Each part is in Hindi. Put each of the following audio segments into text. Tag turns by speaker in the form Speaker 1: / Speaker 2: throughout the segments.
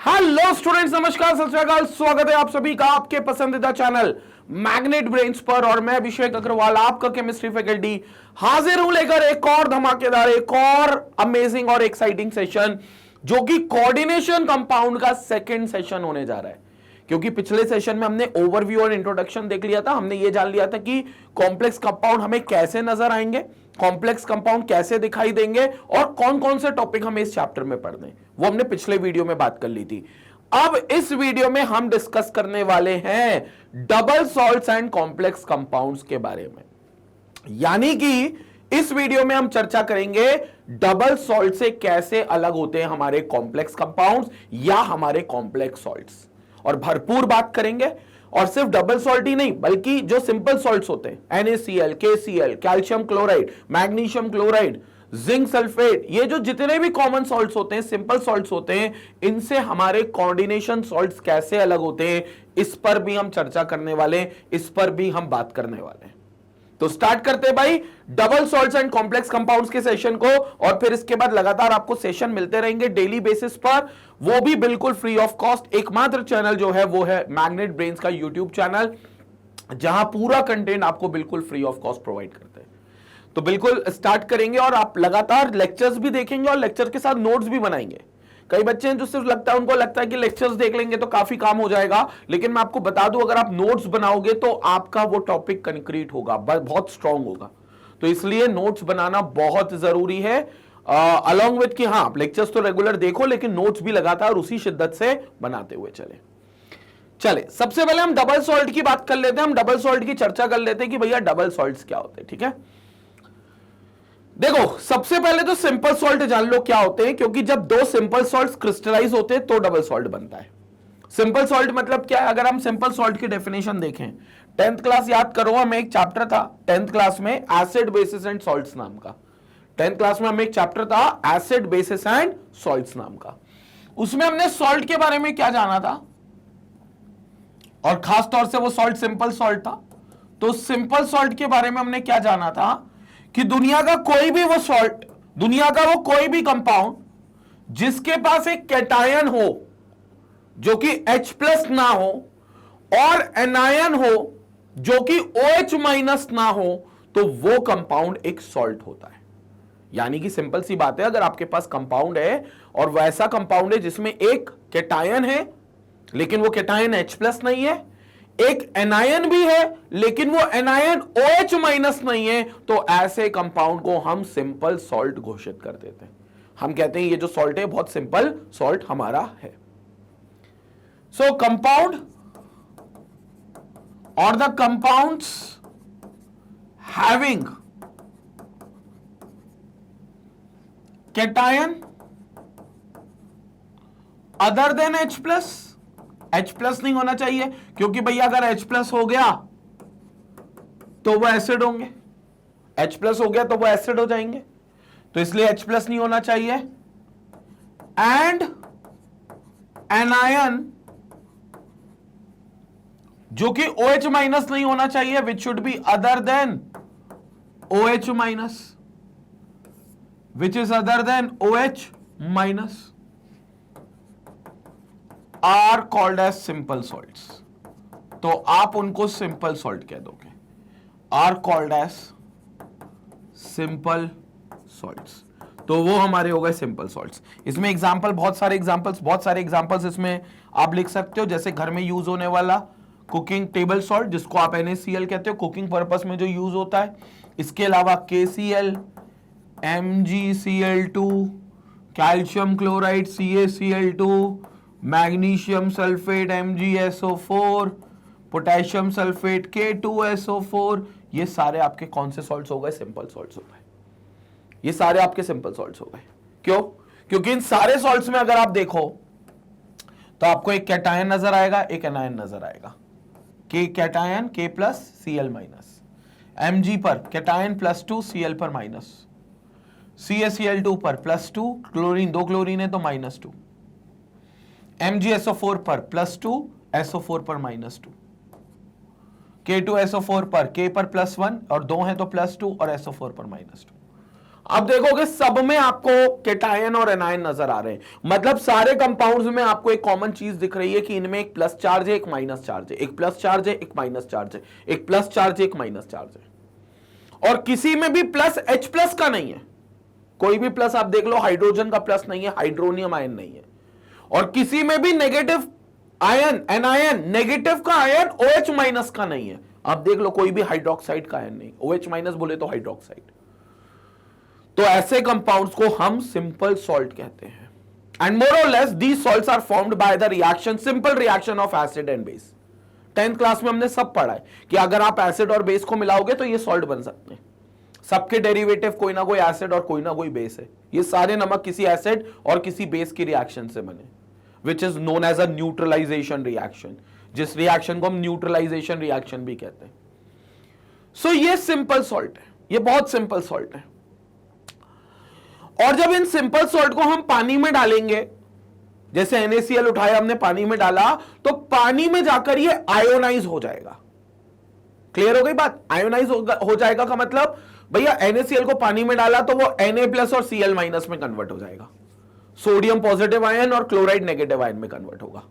Speaker 1: हेलो स्टूडेंट्स, नमस्कार, सत श्री अकाल। स्वागत है आप सभी का आपके पसंदीदा चैनल मैग्नेट ब्रेन्स पर। और मैं अभिषेक अग्रवाल, आपका केमिस्ट्री फैकल्टी, हाजिर हूं लेकर एक और धमाकेदार, एक और अमेजिंग और एक्साइटिंग सेशन, जो कि कोऑर्डिनेशन कंपाउंड का सेकंड सेशन होने जा रहा है। क्योंकि पिछले सेशन में हमने ओवरव्यू और इंट्रोडक्शन देख लिया था। हमने ये जान लिया था कि कॉम्प्लेक्स कंपाउंड हमें कैसे नजर आएंगे, कॉम्प्लेक्स कंपाउंड कैसे दिखाई देंगे और कौन कौन से टॉपिक हमें इस चैप्टर में पढ़ने, वो हमने पिछले वीडियो में बात कर ली थी। अब इस वीडियो में हम डिस्कस करने वाले हैं double salts and complex compounds के बारे में। यानी कि इस वीडियो में हम चर्चा करेंगे डबल सॉल्ट से कैसे अलग होते हैं हमारे कॉम्प्लेक्स कंपाउंड्स या हमारे कॉम्प्लेक्स सॉल्ट्स, और भरपूर बात करेंगे। और सिर्फ डबल सॉल्ट ही नहीं, बल्कि जो सिंपल सॉल्ट्स होते हैं NaCl, KCl, calcium chloride, magnesium chloride, zinc sulphate, ये जो जितने भी कॉमन सॉल्ट्स होते हैं, सिंपल सॉल्ट्स होते हैं, इनसे हमारे कोऑर्डिनेशन सॉल्ट्स कैसे अलग होते हैं, इस पर भी हम चर्चा करने वाले हैं, इस पर भी हम बात करने वाले हैं। तो स्टार्ट करते हैं भाई double salts and complex compounds के सेशन को। और फिर इसके बाद लगातार आपको सेशन मिलते रहेंगे डेली बेसिस पर, वो भी बिल्कुल फ्री ऑफ कॉस्ट। एकमात्र चैनल जो है वो है मैग्नेट ब्रेन्स का यूट्यूब चैनल, जहां पूरा कंटेंट आपको बिल्कुल फ्री ऑफ कॉस्ट प्रोवाइड करते हैं। तो बिल्कुल स्टार्ट करेंगे और आप लगातार लेक्चर्स भी देखेंगे और लेक्चर के साथ नोट्स भी बनाएंगे। कई बच्चे हैं जो सिर्फ उनको लगता है कि लेक्चर्स देख लेंगे तो काफी काम हो जाएगा, लेकिन मैं आपको बता दूं, अगर आप नोट्स बनाओगे तो आपका वो टॉपिक कंक्रीट होगा, बहुत स्ट्रांग होगा। तो इसलिए नोट्स बनाना बहुत जरूरी है, अलॉन्ग विथ कि हाँ, लेक्चर्स तो रेगुलर देखो, लेकिन नोट्स भी लगातार उसी शिद्दत से बनाते हुए चले। सबसे पहले हम डबल सॉल्ट की बात कर लेते हैं, हम डबल सॉल्ट की चर्चा कर लेते हैं कि भैया डबल सॉल्ट्स क्या होते हैं। ठीक है, देखो सबसे पहले तो सिंपल सॉल्ट जान लो क्या होते हैं, क्योंकि जब दो सिंपल सॉल्ट्स क्रिस्टलाइज होते हैं तो डबल सॉल्ट बनता है। सिंपल सॉल्ट मतलब क्या है? अगर हम सिंपल सॉल्ट की डेफिनेशन देखें, 10th क्लास याद करो, हमें एक चैप्टर था 10th क्लास में एसिड बेसिस एंड सॉल्ट्स नाम का। 10th क्लास में हमें एक चैप्टर था एसिड बेसिस एंड सॉल्ट्स नाम का। उसमें हमने सॉल्ट के बारे में क्या जाना था, और खास तौर से वो सॉल्ट सिंपल सॉल्ट था। तो सिंपल सॉल्ट के बारे में हमने क्या जाना था कि दुनिया का कोई भी वो सॉल्ट, दुनिया का वो कोई भी कंपाउंड जिसके पास एक कैटायन हो जो कि H+ ना हो और एनायन हो जो कि OH- ना हो, तो वो कंपाउंड एक सॉल्ट होता है। यानी कि सिंपल सी बात है, अगर आपके पास कंपाउंड है और वैसा कंपाउंड है जिसमें एक कैटायन है लेकिन वो कैटायन H+ नहीं है, एक एनायन भी है लेकिन वो एनायन OH- नहीं है, तो ऐसे कंपाउंड को हम सिंपल सॉल्ट घोषित कर देते हैं। हम कहते हैं ये जो सॉल्ट है बहुत सिंपल सॉल्ट हमारा है। सो कंपाउंड और the compounds having cation other than H+ नहीं होना चाहिए, क्योंकि भैया अगर H+ हो गया तो वो एसिड होंगे, H+ हो गया तो वो एसिड हो जाएंगे, तो इसलिए H+ नहीं होना चाहिए। एंड एनायन जो कि OH- नहीं होना चाहिए, which should be other than OH-, which is other than OH-, are called as simple salts. तो आप उनको सिंपल सॉल्ट कह दोगे, are called as simple salts. तो वो हमारे हो गए सिंपल सॉल्ट्स। इसमें एग्जांपल, बहुत सारे एग्जांपल्स इसमें आप लिख सकते हो, जैसे घर में यूज होने वाला कुकिंग टेबल सॉल्ट, जिसको आप NaCl कहते हो, कुकिंग पर्पस में जो यूज होता है। इसके अलावा KCl, MgCl2, calcium chloride CaCl2, magnesium sulphate MgSO4, potassium sulphate K2SO4, ये सारे आपके कौन से सॉल्ट्स हो गए? सिंपल सॉल्ट्स हो गए। ये सारे आपके सिंपल सॉल्ट्स हो गए। क्यों? क्योंकि इन सारे सॉल्ट्स में अगर आप देखो तो आपको एक कैटायन नजर आएगा, एक एनायन नजर आएगा। K कैटायन, K+Cl-, Mg पर कैटायन +2, Cl पर माइनस, CaCl2 पर +2, क्लोरीन, 2 क्लोरीन है तो -2, MgSO4 पर +2, SO4 पर -2, K2SO4 पर K पर +1 और 2 है तो +2 और SO4 पर -2। अब देखोगे सब में आपको केटायन और एनायन नजर आ रहे हैं, मतलब सारे कंपाउंड्स में आपको एक कॉमन चीज दिख रही है कि इनमें एक प्लस चार्ज है, एक माइनस चार्ज है, एक प्लस चार्ज है, एक माइनस चार्ज है, एक प्लस चार्ज है, एक माइनस चार्ज है। और किसी में भी प्लस H प्लस का नहीं है, कोई भी प्लस आप देख लो, हाइड्रोजन का प्लस नहीं है, हाइड्रोनियम आयन नहीं है। और किसी में भी नेगेटिव आयन, एनायन, नेगेटिव का आयन OH माइनस का नहीं है। आप देख लो कोई भी हाइड्रोक्साइड का आयन नहीं, OH माइनस बोले तो हाइड्रोक्साइड। तो ऐसे कंपाउंड्स को हम सिंपल सॉल्ट कहते हैं। एंड मोर और less these salts are formed by the reaction, simple reaction of acid and base. 10th class में हमने सब पढ़ा है कि अगर आप एसिड और बेस को मिलाओगे तो ये सॉल्ट बन सकते हैं। सबके डेरिवेटिव कोई ना कोई एसिड और कोई ना कोई बेस है। ये सारे नमक किसी एसिड और किसी बेस की रिएक्शन से बने, which is known as a neutralization reaction, जिस रिएक्शन को हम न्यूट्रलाइजेशन रिएक्शन भी कहते हैं। सो ये सिंपल सॉल्ट है, ये बहुत सिंपल सॉल्ट है। और जब इन सिंपल सॉल्ट को हम पानी में डालेंगे, जैसे NaCl उठाया हमने पानी में डाला, तो पानी में जाकर ये आयोनाइज हो जाएगा। क्लियर हो गई बात? आयोनाइज हो जाएगा का मतलब भैया NaCl को पानी में डाला तो वो Na प्लस और Cl माइनस में कन्वर्ट हो जाएगा, सोडियम पॉजिटिव आयन और क्लोराइड नेगेटिव आयन में कन्वर्ट होगा।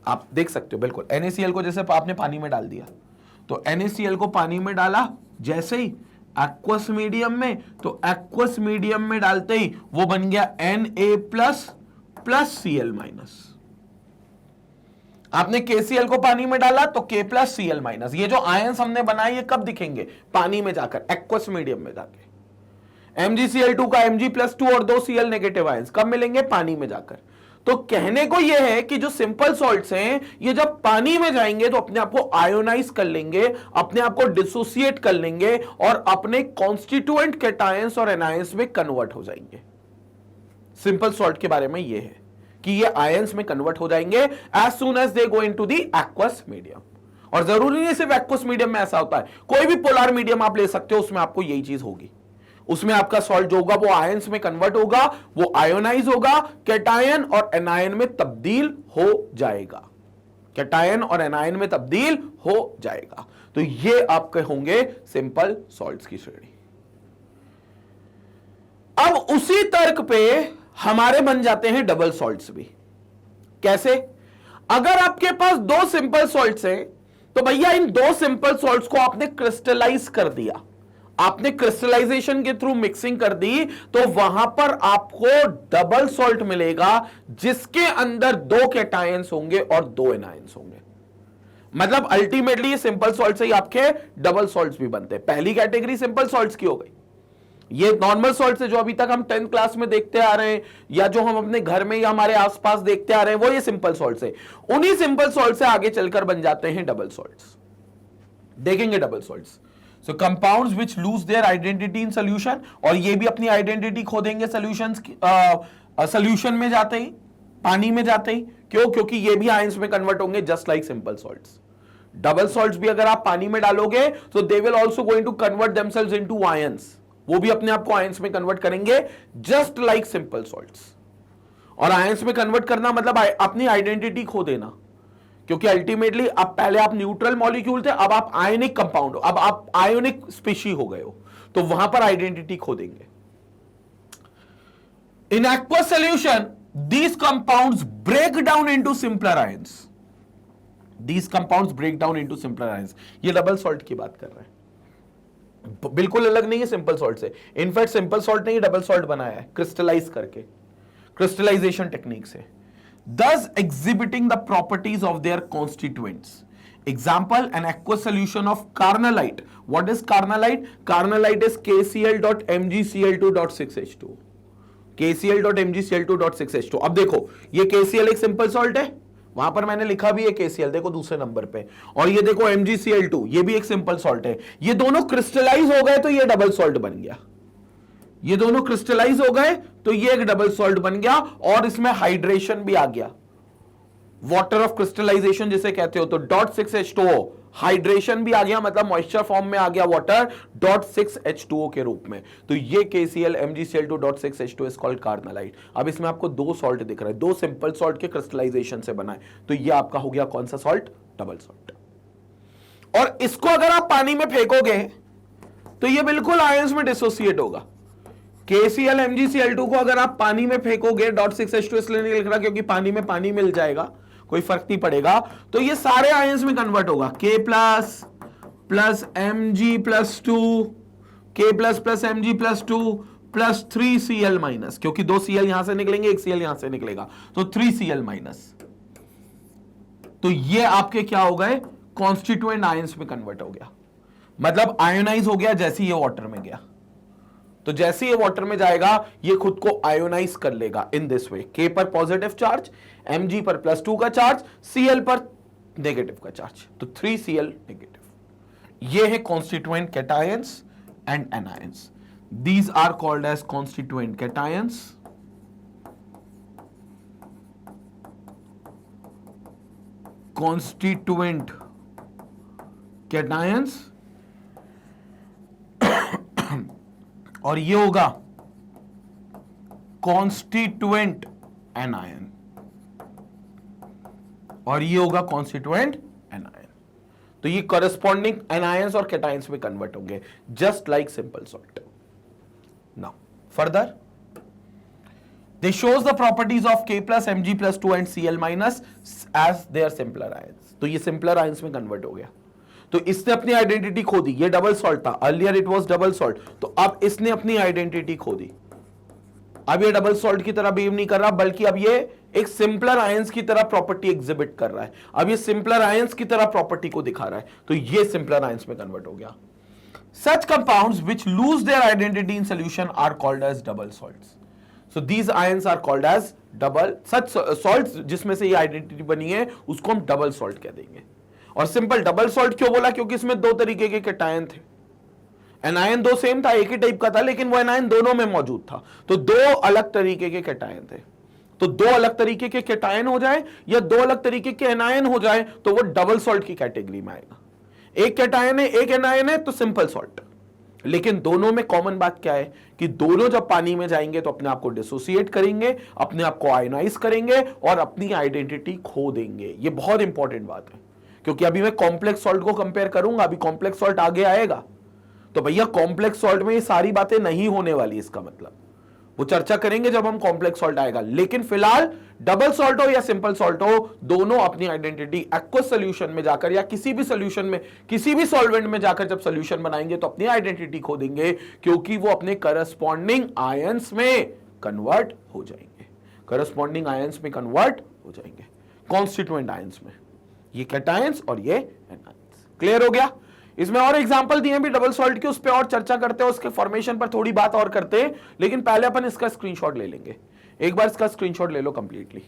Speaker 1: आप देख सकते हो बिल्कुल, NaCl को जैसे आपने पानी में डाल दिया, तो NaCl को पानी में डाला जैसे ही एक्वस मीडियम में, तो एक्वस मीडियम में डालते ही वो बन गया Na plus plus Cl minus. आपने KCl को पानी में डाला तो K प्लस Cl माइनस। ये जो आयंस हमने बनाए ये कब दिखेंगे? पानी में जाकर, एक्वस मीडियम में जाके। MgCl2 का Mg प्लस 2 और 2 Cl नेगेटिव आयंस कब मिलेंगे? पानी में जाकर। तो कहने को यह है कि जो सिंपल सॉल्ट्स हैं ये जब पानी में जाएंगे तो अपने आप को आयोनाइज कर लेंगे, अपने आप को डिसोसिएट कर लेंगे और अपने कॉन्स्टिट्यूएंट कैटायंस और एनायंस में कन्वर्ट हो जाएंगे। सिंपल सॉल्ट के बारे में यह है कि ये आयंस में कन्वर्ट हो जाएंगे as soon as they go into the aqueous medium. और जरूरी नहीं सिर्फ एक्वस मीडियम में ऐसा होता है, कोई भी पोलर मीडियम आप ले सकते हो, उसमें आपको यही चीज होगी। उसमें आपका सॉल्ट जो होगा वो आयंस में कन्वर्ट होगा, वो आयोनाइज होगा, कैटायन और एनायन में तब्दील हो जाएगा, कैटायन और एनायन में तब्दील हो जाएगा। तो ये आपके होंगे सिंपल सॉल्ट्स की श्रेणी। अब उसी तर्क पे हमारे बन जाते हैं डबल सॉल्ट्स भी। कैसे? अगर आपके पास दो सिंपल सॉल्ट्स हैं तो भैया इन दो सिंपल सॉल्ट्स को आपने क्रिस्टलाइज कर दिया, आपने क्रिस्टलाइजेशन के थ्रू मिक्सिंग कर दी, तो वहां पर आपको डबल सॉल्ट मिलेगा जिसके अंदर दो कैटायंस होंगे और दो एनायंस होंगे। मतलब अल्टीमेटली ये सिंपल सॉल्ट से ही आपके डबल सॉल्ट्स भी बनते हैं। पहली कैटेगरी सिंपल सॉल्ट्स की हो गई। ये नॉर्मल सॉल्ट से जो अभी तक हम 10th क्लास में देखते आ रहे हैं या जो हम अपने घर में या हमारे आसपास देखते आ रहे हैं वो ये सिंपल सॉल्ट से, उन्हीं सिंपल सॉल्ट से आगे चलकर बन जाते हैं डबल सॉल्ट्स। देखेंगे double salts. So compounds which lose their identity in solution, और ये भी अपनी आइडेंटिटी खो देंगे सोल्यूशन में जाते ही, पानी में जाते ही। क्यों? क्योंकि ये भी आयंस में कन्वर्ट होंगे just like simple salts. Double salts भी अगर आप पानी में डालोगे तो they will also going to convert themselves into ions, वो भी अपने आप को आयंस में कन्वर्ट करेंगे जस्ट लाइक सिंपल सॉल्ट्स। और आयंस में कन्वर्ट करना मतलब अपनी आइडेंटिटी खो देना, क्योंकि अल्टीमेटली अब पहले आप न्यूट्रल मॉलिक्यूल थे, अब आप आयनिक कंपाउंड हो, अब आप आयोनिक स्पीशी हो गए हो, तो वहां पर आइडेंटिटी खो देंगे। In aqueous solution these compounds break down into simpler ions, these compounds break down into simpler ions. ये डबल सॉल्ट की बात कर रहे हैं, बिल्कुल अलग नहीं है सिंपल सॉल्ट से। इनफैक्ट सिंपल सॉल्ट ने ही डबल सॉल्ट बनाया है क्रिस्टलाइज करके, क्रिस्टलाइजेशन टेक्निक से, thus exhibiting the properties of their constituents. Example, an aqueous solution of carnallite. What is carnallite? Carnallite is KCl.MgCl2.6H2. KCl.MgCl2.6H2। अब देखो ये KCl एक सिंपल सॉल्ट है, वहां पर मैंने लिखा भी है KCl, देखो दूसरे नंबर पे, और ये देखो MgCl2, ये भी एक सिंपल सॉल्ट है। ये दोनों क्रिस्टलाइज हो गए तो ये डबल सॉल्ट बन गया, ये दोनों क्रिस्टलाइज हो गए तो ये एक डबल सॉल्ट बन गया, और इसमें हाइड्रेशन भी आ गया, वाटर ऑफ क्रिस्टलाइजेशन जिसे कहते हो। तो .6H2O हाइड्रेशन भी आ गया, मतलब मॉइस्चर फॉर्म में आ गया वाटर .6H2O के रूप में। तो ये KCl MgCl2.6H2 इज कॉल्ड कार्नलाइट। अब इसमें आपको दो सॉल्ट दिख रहा है, दो सिंपल सॉल्ट के क्रिस्टलाइजेशन से बना है, तो ये आपका हो गया कौन सा सॉल्ट? Double salt. और इसको अगर आप पानी में फेंकोगे तो ये बिल्कुल आयंस में डिसोसिएट होगा, KCl MgCl2 को अगर आप पानी में फेंकोगे, .6H2 इसलिए नहीं लिख रहा क्योंकि पानी में पानी मिल जाएगा, कोई फर्क नहीं पड़ेगा, तो ये सारे आयंस में कन्वर्ट होगा। K plus Mg+2, K plus Mg+2 plus 3Cl minus, क्योंकि 2 Cl यहां से निकलेंगे, 1 Cl यहां से निकलेगा, तो 3Cl माइनस। तो ये आपके क्या हो गए, कॉन्स्टिट्यूएंट आयंस में कन्वर्ट हो गया, मतलब आयोनाइज हो गया जैसे ये वाटर में गया। तो जैसे ये वाटर में जाएगा ये खुद को आयोनाइज कर लेगा इन दिस वे, K पर पॉजिटिव चार्ज, Mg पर +2 का चार्ज, Cl पर नेगेटिव का चार्ज, तो 3Cl नेगेटिव। ये है constituent cations and anions. These are called as constituent cations और ये होगा कॉन्स्टिट्यूएंट एनायन, और ये होगा कॉन्स्टिट्यूएंट एनायन। तो ये कॉरेस्पॉन्डिंग एनायंस और कैटायंस में कन्वर्ट होंगे, just like simple salt. Now further they shows the properties of K plus Mg+2 and Cl minus as their simpler ions। तो ये सिंपलर आयंस में कन्वर्ट हो गया, तो इसने अपनी आइडेंटिटी खो दी। ये डबल सॉल्ट था, earlier it was double salt, तो अब इसने अपनी आइडेंटिटी खो दी। अब ये डबल सॉल्ट की तरह बिहेव नहीं कर रहा, बल्कि अब ये एक सिंपलर आयंस की तरह प्रॉपर्टी एग्जिबिट कर रहा है। अब ये सिंपलर आयंस की तरह प्रॉपर्टी को दिखा रहा है, तो ये सिंपलर आयंस में कन्वर्ट हो गया। Such compounds which lose their identity in solution are called as double salts. So these ions are called as double, such salts जिसमें से ये आइडेंटिटी बनी है उसको हम डबल सॉल्ट कह देंगे। और सिंपल डबल सॉल्ट क्यों बोला, क्योंकि इसमें दो तरीके के कैटायन थे। एनायन दो सेम था, एक ही टाइप का था, लेकिन वो एनायन दोनों में मौजूद था, तो दो अलग तरीके के कैटायन थे। तो दो अलग तरीके के कैटायन हो जाए या दो अलग तरीके के एनायन हो जाए तो वो डबल सॉल्ट की कैटेगरी में आएगा। एक कैटायन है, एक एनायन है, तो सिंपल सॉल्ट। लेकिन दोनों में कॉमन बात क्या है कि दोनों जब पानी में जाएंगे तो अपने आप को डिसोसिएट करेंगे, अपने आप को आयोनाइज करेंगे और अपनी आइडेंटिटी खो देंगे। ये बहुत इंपॉर्टेंट बात है, क्योंकि अभी मैं कॉम्प्लेक्स सॉल्ट को कंपेयर करूंगा, अभी कॉम्प्लेक्स सॉल्ट आगे आएगा, तो भैया कॉम्प्लेक्स सॉल्ट में ये सारी बातें नहीं होने वाली। इसका मतलब वो चर्चा करेंगे जब हम कॉम्प्लेक्स सॉल्ट आएगा, लेकिन फिलहाल डबल सॉल्ट हो या सिंपल सॉल्ट हो, दोनों अपनी आइडेंटिटी एक्वस सॉल्यूशन में जाकर या किसी भी सॉल्यूशन में, किसी भी सॉल्वेंट में जाकर जब सॉल्यूशन बनाएंगे तो अपनी आइडेंटिटी खो देंगे, क्योंकि वो अपने करस्पॉन्डिंग आयंस में कन्वर्ट हो जाएंगे। करस्पॉन्डिंग आयंस में कन्वर्ट हो जाएंगे, कॉन्स्टिट्यूएंट आयंस में, ये कैटायंस और ये एनायंस। क्लियर हो गया? इसमें और एग्जांपल दिए भी डबल सॉल्ट के, उस पर और चर्चा करते हैं, उसके फॉर्मेशन पर थोड़ी बात और करते हैं, लेकिन पहले अपन इसका स्क्रीनशॉट ले लेंगे। एक बार इसका स्क्रीनशॉट ले लो completely.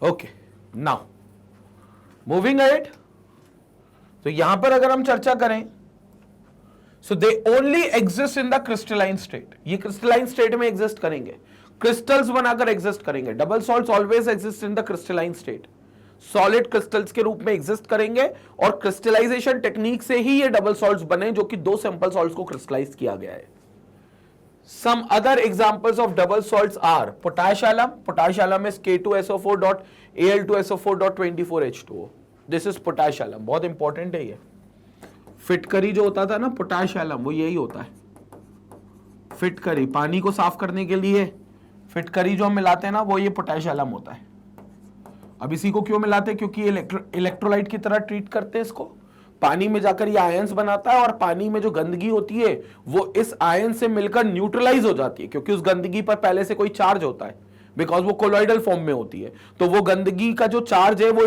Speaker 1: Okay, now moving ahead. तो यहां पर अगर हम चर्चा करें, so they only exist in the crystalline state. ये क्रिस्टलाइन स्टेट में एग्जिस्ट करेंगे, क्रिस्टल्स बनाकर एग्जिस्ट करेंगे। Double salts always exist in the crystalline state, solid crystals के रूप में एग्जिस्ट करेंगे, और क्रिस्टलाइजेशन टेक्निक से ही ये डबल सॉल्ट्स बने, जो कि दो सिंपल सॉल्ट्स को क्रिस्टलाइज किया गया है। Some other examples of double salts are potash alum. Potash alum is K2SO4.Al2SO4.24H2O। This is potash alum, बहुत इंपॉर्टेंट है ये। फिटकरी जो होता था ना पोटाश एलम, वो यही होता है। फिटकरी पानी को साफ करने के लिए फिटकरी जो हम मिलाते हैं ना, वो ये पोटाश एलम होता है। अब इसी को क्यों मिलाते हैं? क्योंकि इलेक्ट्रोलाइट की तरह ट्रीट करते हैं इसको। पानी में जाकर ये आयंस बनाता है, और पानी में जो गंदगी होती है वो इस आयन से मिलकर न्यूट्रलाइज हो जाती है, क्योंकि उस गंदगी पर पहले से कोई चार्ज होता है, बिकॉज वो कोलॉइडल फॉर्म में होती है। तो वो गंदगी का जो चार्ज है वो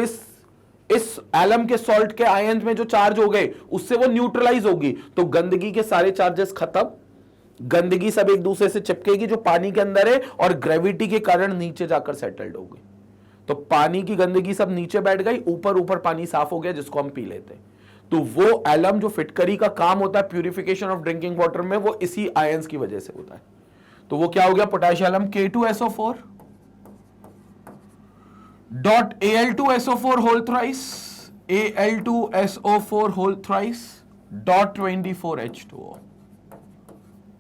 Speaker 1: इस एलम के सॉल्ट के आयन में जो चार्ज हो गए उससे वो न्यूट्रलाइज होगी, तो गंदगी के सारे चार्जेस खत्म, गंदगी सब एक दूसरे से चिपकेगी जो पानी के अंदर है, और ग्रेविटी के कारण नीचे जाकर सेटल्ड होगी। तो पानी की गंदगी सब नीचे बैठ गई, ऊपर ऊपर पानी साफ हो गया, जिसको हम पी लेते हैं। तो वो एलम जो फिटकरी का काम होता है प्यूरिफिकेशन ऑफ ड्रिंकिंग वाटर में, वो इसी आयंस की वजह से होता है। तो वो क्या हो गया? Potash alum K2SO4.Al2SO4 whole thrice, Al2SO4 whole thrice .24H2O।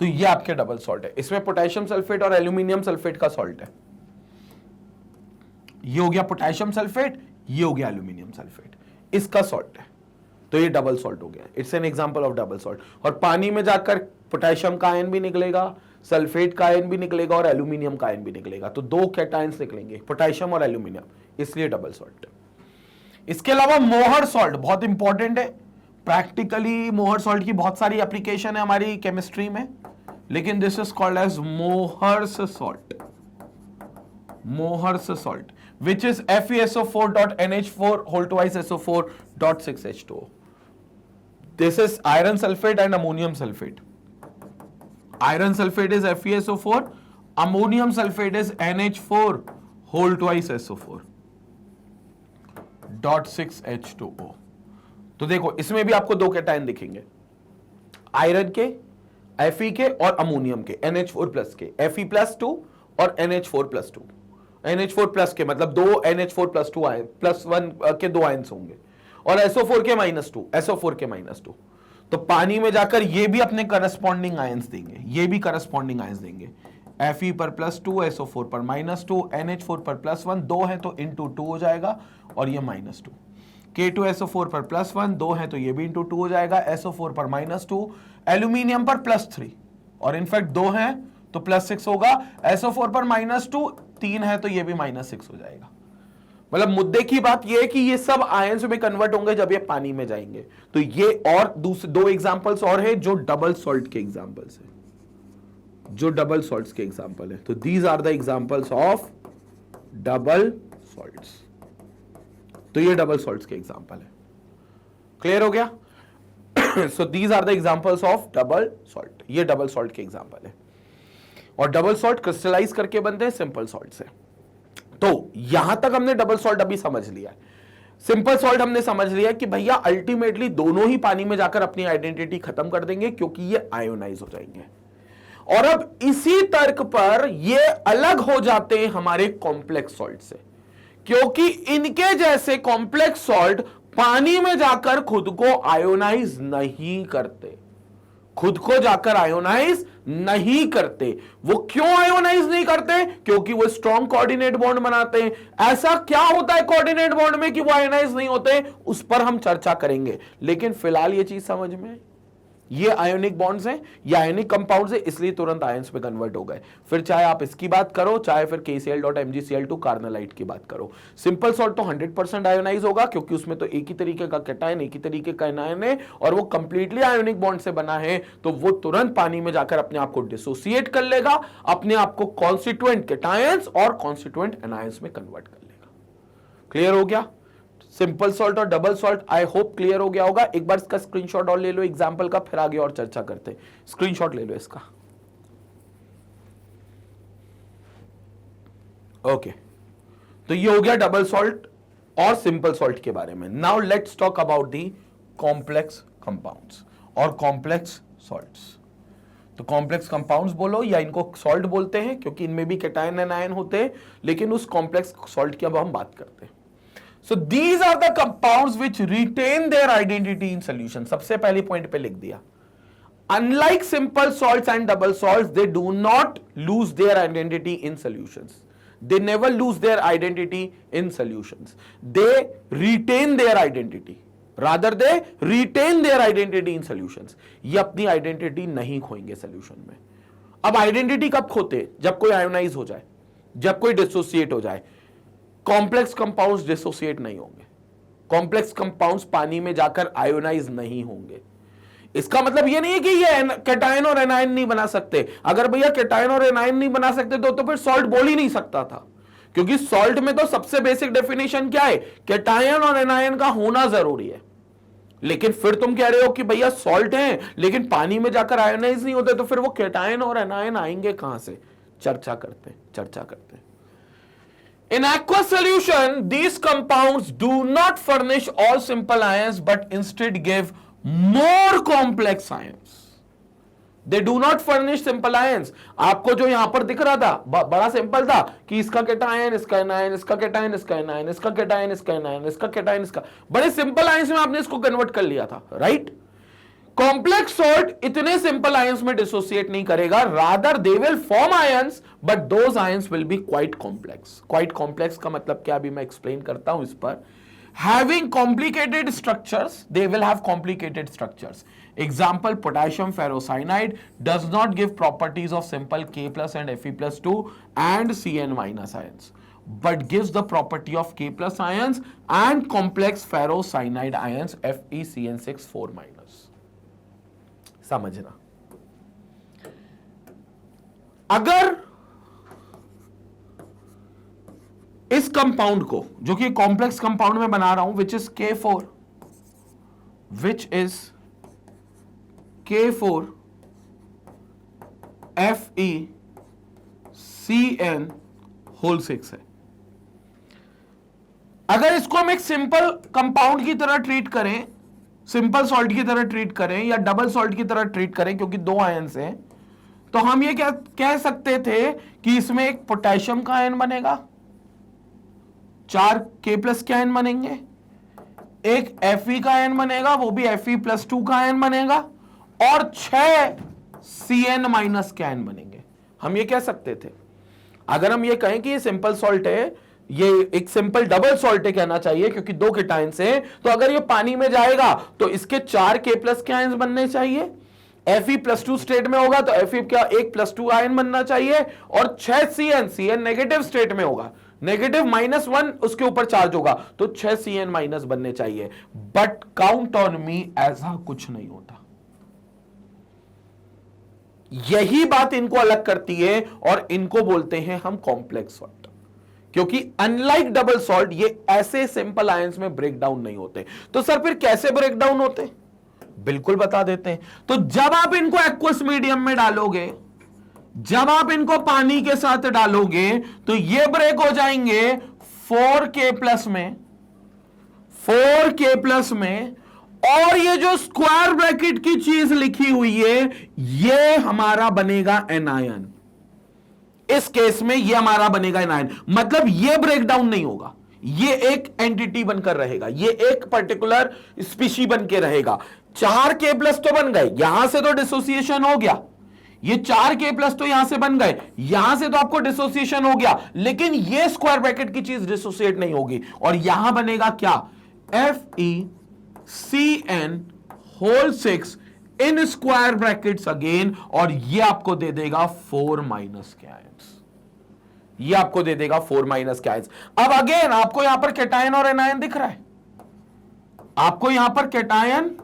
Speaker 1: तो ये आपके डबल सॉल्ट है। इसमें पोटेशियम सल्फेट और एल्यूमिनियम सल्फेट का सॉल्ट है। ये हो गया पोटेशियम सल्फेट, ये हो गया एल्यूमिनियम सल्फेट, इसका सॉल्ट है। तो तो ये डबल सॉल्ट हो गया, it's an example of double salt. और पानी में जाकर पोटेशियम का आयन भी निकलेगा, सल्फेट का आयन भी निकलेगा और एल्यूमिनियम का आयन भी निकलेगा, तो दो कैटायंस निकलेंगे, पोटेशियम और एल्यूमिनियम, इसलिए डबल सॉल्ट। इसके अलावा मोहर सॉल्ट बहुत इंपॉर्टेंट है, प्रैक्टिकली मोहर सॉल्ट की बहुत सारी एप्लीकेशन है हमारी केमिस्ट्री में, लेकिन this is called as Mohr's salt, Mohr's salt which is FeSO4.NH4 whole twice SO4.6H2O. This is iron sulfate and ammonium sulfate. Iron sulfate is FeSO4, ammonium sulfate is NH4 whole twice SO4.6H2O. तो देखो इसमें भी आपको दो कैटायन दिखेंगे, आयरन के, Fe के और अमोनियम के, NH4 प्लस के, Fe+2 और NH4 प्लस 2। NH4 प्लस के मतलब दो NH4 प्लस 2 आयन प्लस 1 के दो आयन्स होंगे, और SO4 के -2, SO4 के -2। तो पानी में जाकर ये भी अपने करस्पॉन्डिंग आयन्स देंगे, ये भी करस्पॉन्डिंग आयन्स देंगे, Fe पर +2, SO4 पर -2, NH4 पर +1, दो है तो इंटू 2 हो जाएगा और ये -2, K2SO4 पर +1, दो है तो ये भी इंटू 2 हो जाएगा, SO4 पर -2, एल्यूमिनियम पर +3 और इनफैक्ट दो है तो +6 होगा, SO4 पर -2, 3 है तो ये भी -6 हो जाएगा। मतलब मुद्दे की बात ये है कि ये सब आयंस में कन्वर्ट होंगे जब ये पानी में जाएंगे। तो ये और दूसरे दो एग्जांपल्स और है जो डबल सॉल्ट के एग्जांपल्स है, जो डबल सॉल्ट्स के एग्जांपल है। तो these are the examples of double salts. तो ये डबल सॉल्ट्स के एग्जांपल है, क्लियर हो गया? So these are the examples of double salt, ये डबल सॉल्ट के एग्जांपल है। और डबल सॉल्ट क्रिस्टलाइज करके बनते हैं सिंपल सॉल्ट से। तो यहां तक हमने डबल सॉल्ट अभी समझ लिया है। सिंपल सॉल्ट हमने समझ लिया कि भैया अल्टीमेटली दोनों ही पानी में जाकर अपनी आइडेंटिटी खत्म कर देंगे क्योंकि ये आयोनाइज हो जाएंगे। और अब इसी तर्क पर ये अलग हो जाते हैं हमारे कॉम्प्लेक्स सॉल्ट से, क्योंकि इनके जैसे कॉम्प्लेक्स सॉल्ट पानी में जाकर खुद को आयोनाइज नहीं करते, खुद को जाकर आयोनाइज नहीं करते। वो क्यों आयोनाइज नहीं करते? क्योंकि वो स्ट्रॉन्ग कोऑर्डिनेट बॉन्ड बनाते हैं। ऐसा क्या होता है कोऑर्डिनेट बॉन्ड में कि वो आयोनाइज नहीं होते, उस पर हम चर्चा करेंगे। लेकिन फिलहाल ये चीज समझ में आई, ये आयोनिक बॉन्ड्स हैं, ये आयोनिक कंपाउंड्स हैं, इसलिए तुरंत आयंस में कन्वर्ट हो गए। फिर चाहे आप इसकी बात करो, चाहे फिर KCl.MgCl2 कार्नलाइट की बात करो, सिंपल सॉल्ट तो 100% आयोनाइज होगा क्योंकि उसमें तो एक ही तरीके का कैटायन, एक ही तरीके का एनायन है और वो कंप्लीटली आयोनिक बॉन्ड से बना है। तो वो तुरंत पानी में जाकर अपने आप को डिसोसिएट कर लेगा, अपने आप को कॉन्स्टिट्यूएंट कैटायंस और कॉन्स्टिट्यूएंट एनायंस में कन्वर्ट कर लेगा। क्लियर हो गया? सिंपल सॉल्ट और double salt I hope clear हो गया होगा। एक बार इसका स्क्रीनशॉट और ले लो एग्जांपल का, फिर आगे और चर्चा करते हैं। स्क्रीनशॉट ले लो इसका। ओके, तो ये हो गया डबल सॉल्ट और सिंपल सॉल्ट के बारे में। Now let's talk about the complex compounds और कॉम्प्लेक्स सॉल्ट्स। तो कॉम्प्लेक्स कंपाउंड्स बोलो या इनको सॉल्ट बोलते हैं क्योंकि इनमें भी कैटायन एंड आयन होते हैं, लेकिन उस कॉम्प्लेक्स सॉल्ट की अब हम बात करते हैं। So these are the compounds which retain their identity in solution. सबसे पहले पॉइंट पे लिख दिया, unlike simple salts and double salts, they do not lose their identity in solutions. They never lose their identity in solutions. They retain their identity. Rather they retain their identity in solutions. ये अपनी आइडेंटिटी नहीं खोएंगे सोल्यूशन में। अब आइडेंटिटी कब खोते? जब कोई आयोनाइज हो जाए, जब कोई डिसोसिएट हो जाए। कॉम्प्लेक्स कंपाउंड्स डिसोसिएट नहीं होंगे, कॉम्प्लेक्स कंपाउंड्स पानी में जाकर आयोनाइज नहीं होंगे। इसका मतलब यह नहीं है कि ये कैटायन और एनायन नहीं बना सकते। अगर भैया कैटायन और एनायन नहीं बना सकते तो फिर सॉल्ट बोल ही नहीं सकता था, क्योंकि सॉल्ट में तो सबसे बेसिक डेफिनेशन क्या है? कैटायन और एनायन का होना जरूरी है। लेकिन फिर तुम कह रहे हो कि भैया सॉल्ट है लेकिन पानी में जाकर आयोनाइज नहीं होते, तो फिर वो कैटायन और एनायन आएंगे कहां से? चर्चा करते हैं। In aqueous solution, these compounds do not furnish all simple ions, but instead give more complex ions. They do not furnish simple ions. आपको जो यहां पर दिख रहा था बड़ा सिंपल था कि इसका कैटायन, इसका एनायन, इसका कैटायन, इसका एनायन, इसका कैटायन, इसका एनायन, इसका कैटायन, इसका, बड़े सिंपल आयंस में आपने इसको कन्वर्ट कर लिया था, राइट? कॉम्प्लेक्स सॉल्ट इतने सिंपल आयंस में डिसोसिएट नहीं करेगा, rather they will form ions but those ions will be quite complex. Quite complex का मतलब क्या, अभी मैं एक्सप्लेन करता हूं इस पर। Having complicated structures, they will have complicated structures. Example, potassium ferrocyanide does not give properties of simple K plus and Fe plus 2 and Cn minus ions, but gives the property of K plus ions and complex ferrocyanide ions FeCN6 4 minus. समझना, अगर इस कंपाउंड को, जो कि कॉम्प्लेक्स कंपाउंड में बना रहा हूं, which is K4, which is K4 FeCN whole 6 है। अगर इसको हम एक सिंपल कंपाउंड की तरह ट्रीट करें, सिंपल सॉल्ट की तरह ट्रीट करें या डबल सॉल्ट की तरह ट्रीट करें, क्योंकि दो आयन्स हैं, तो हम ये क्या कह सकते थे कि इसमें एक पोटेशियम का आयन बनेगा, 4 K प्लस के आयन बनेंगे, एक Fe का आयन बनेगा, वो भी Fe प्लस 2 का आयन बनेगा, और 6 Cn माइनस के आयन बनेंगे। हम ये कह सकते थे। अगर हम ये कहें कि ये सिंपल सॉल्ट है, ये एक सिंपल डबल सॉल्ट है कहना चाहिए, क्योंकि दो कीटाइंस हैं, तो अगर ये पानी में जाएगा तो इसके 4 K प्लस के आयन बनने चाहिए, Fe प्लस 2 स्टेट में होगा तो Fe का 1 प्लस 2 आयन बनना चाहिए, और 6 Cn नेगेटिव स्टेट में होगा, नेगेटिव -1 उसके ऊपर चार्ज होगा, तो 6 Cn माइनस बनने चाहिए। बट काउंट ऑन मी, ऐसा कुछ नहीं होता। यही बात इनको अलग करती है और इनको बोलते हैं हम कॉम्प्लेक्स सॉल्ट, क्योंकि अनलाइक डबल सॉल्ट ये ऐसे सिंपल आयंस में ब्रेक डाउन नहीं होते। तो सर फिर कैसे ब्रेक डाउन होते, बिल्कुल बता देते हैं। तो जब आप इनको एक्वस मीडियम में डालोगे, जब आप इनको पानी के साथ डालोगे, तो ये ब्रेक हो जाएंगे 4K प्लस में, 4K प्लस में, और ये जो स्क्वायर ब्रैकेट की चीज लिखी हुई है, ये हमारा बनेगा एनायन। इस केस में ये हमारा बनेगा एनायन, मतलब ये ब्रेक डाउन नहीं होगा, ये एक एंटिटी बनकर रहेगा, ये एक पर्टिकुलर स्पीशी बन के रहेगा। 4K प्लस तो बन गए, यहां से तो डिसोसिएशन हो गया, ये 4K प्लस तो यहां से बन गए, यहां से तो आपको डिसोसिएशन हो गया, लेकिन ये स्क्वायर ब्रैकेट की चीज डिसोसिएट नहीं होगी, और यहां बनेगा क्या, FeCN whole 6 in square brackets again, और ये आपको दे देगा 4 माइनस के आयंस, ये आपको दे देगा 4 माइनस के आयंस। अब अगेन आपको यहां पर कैटायन और एनायन दिख रहा है, आपको यहां पर कैटायन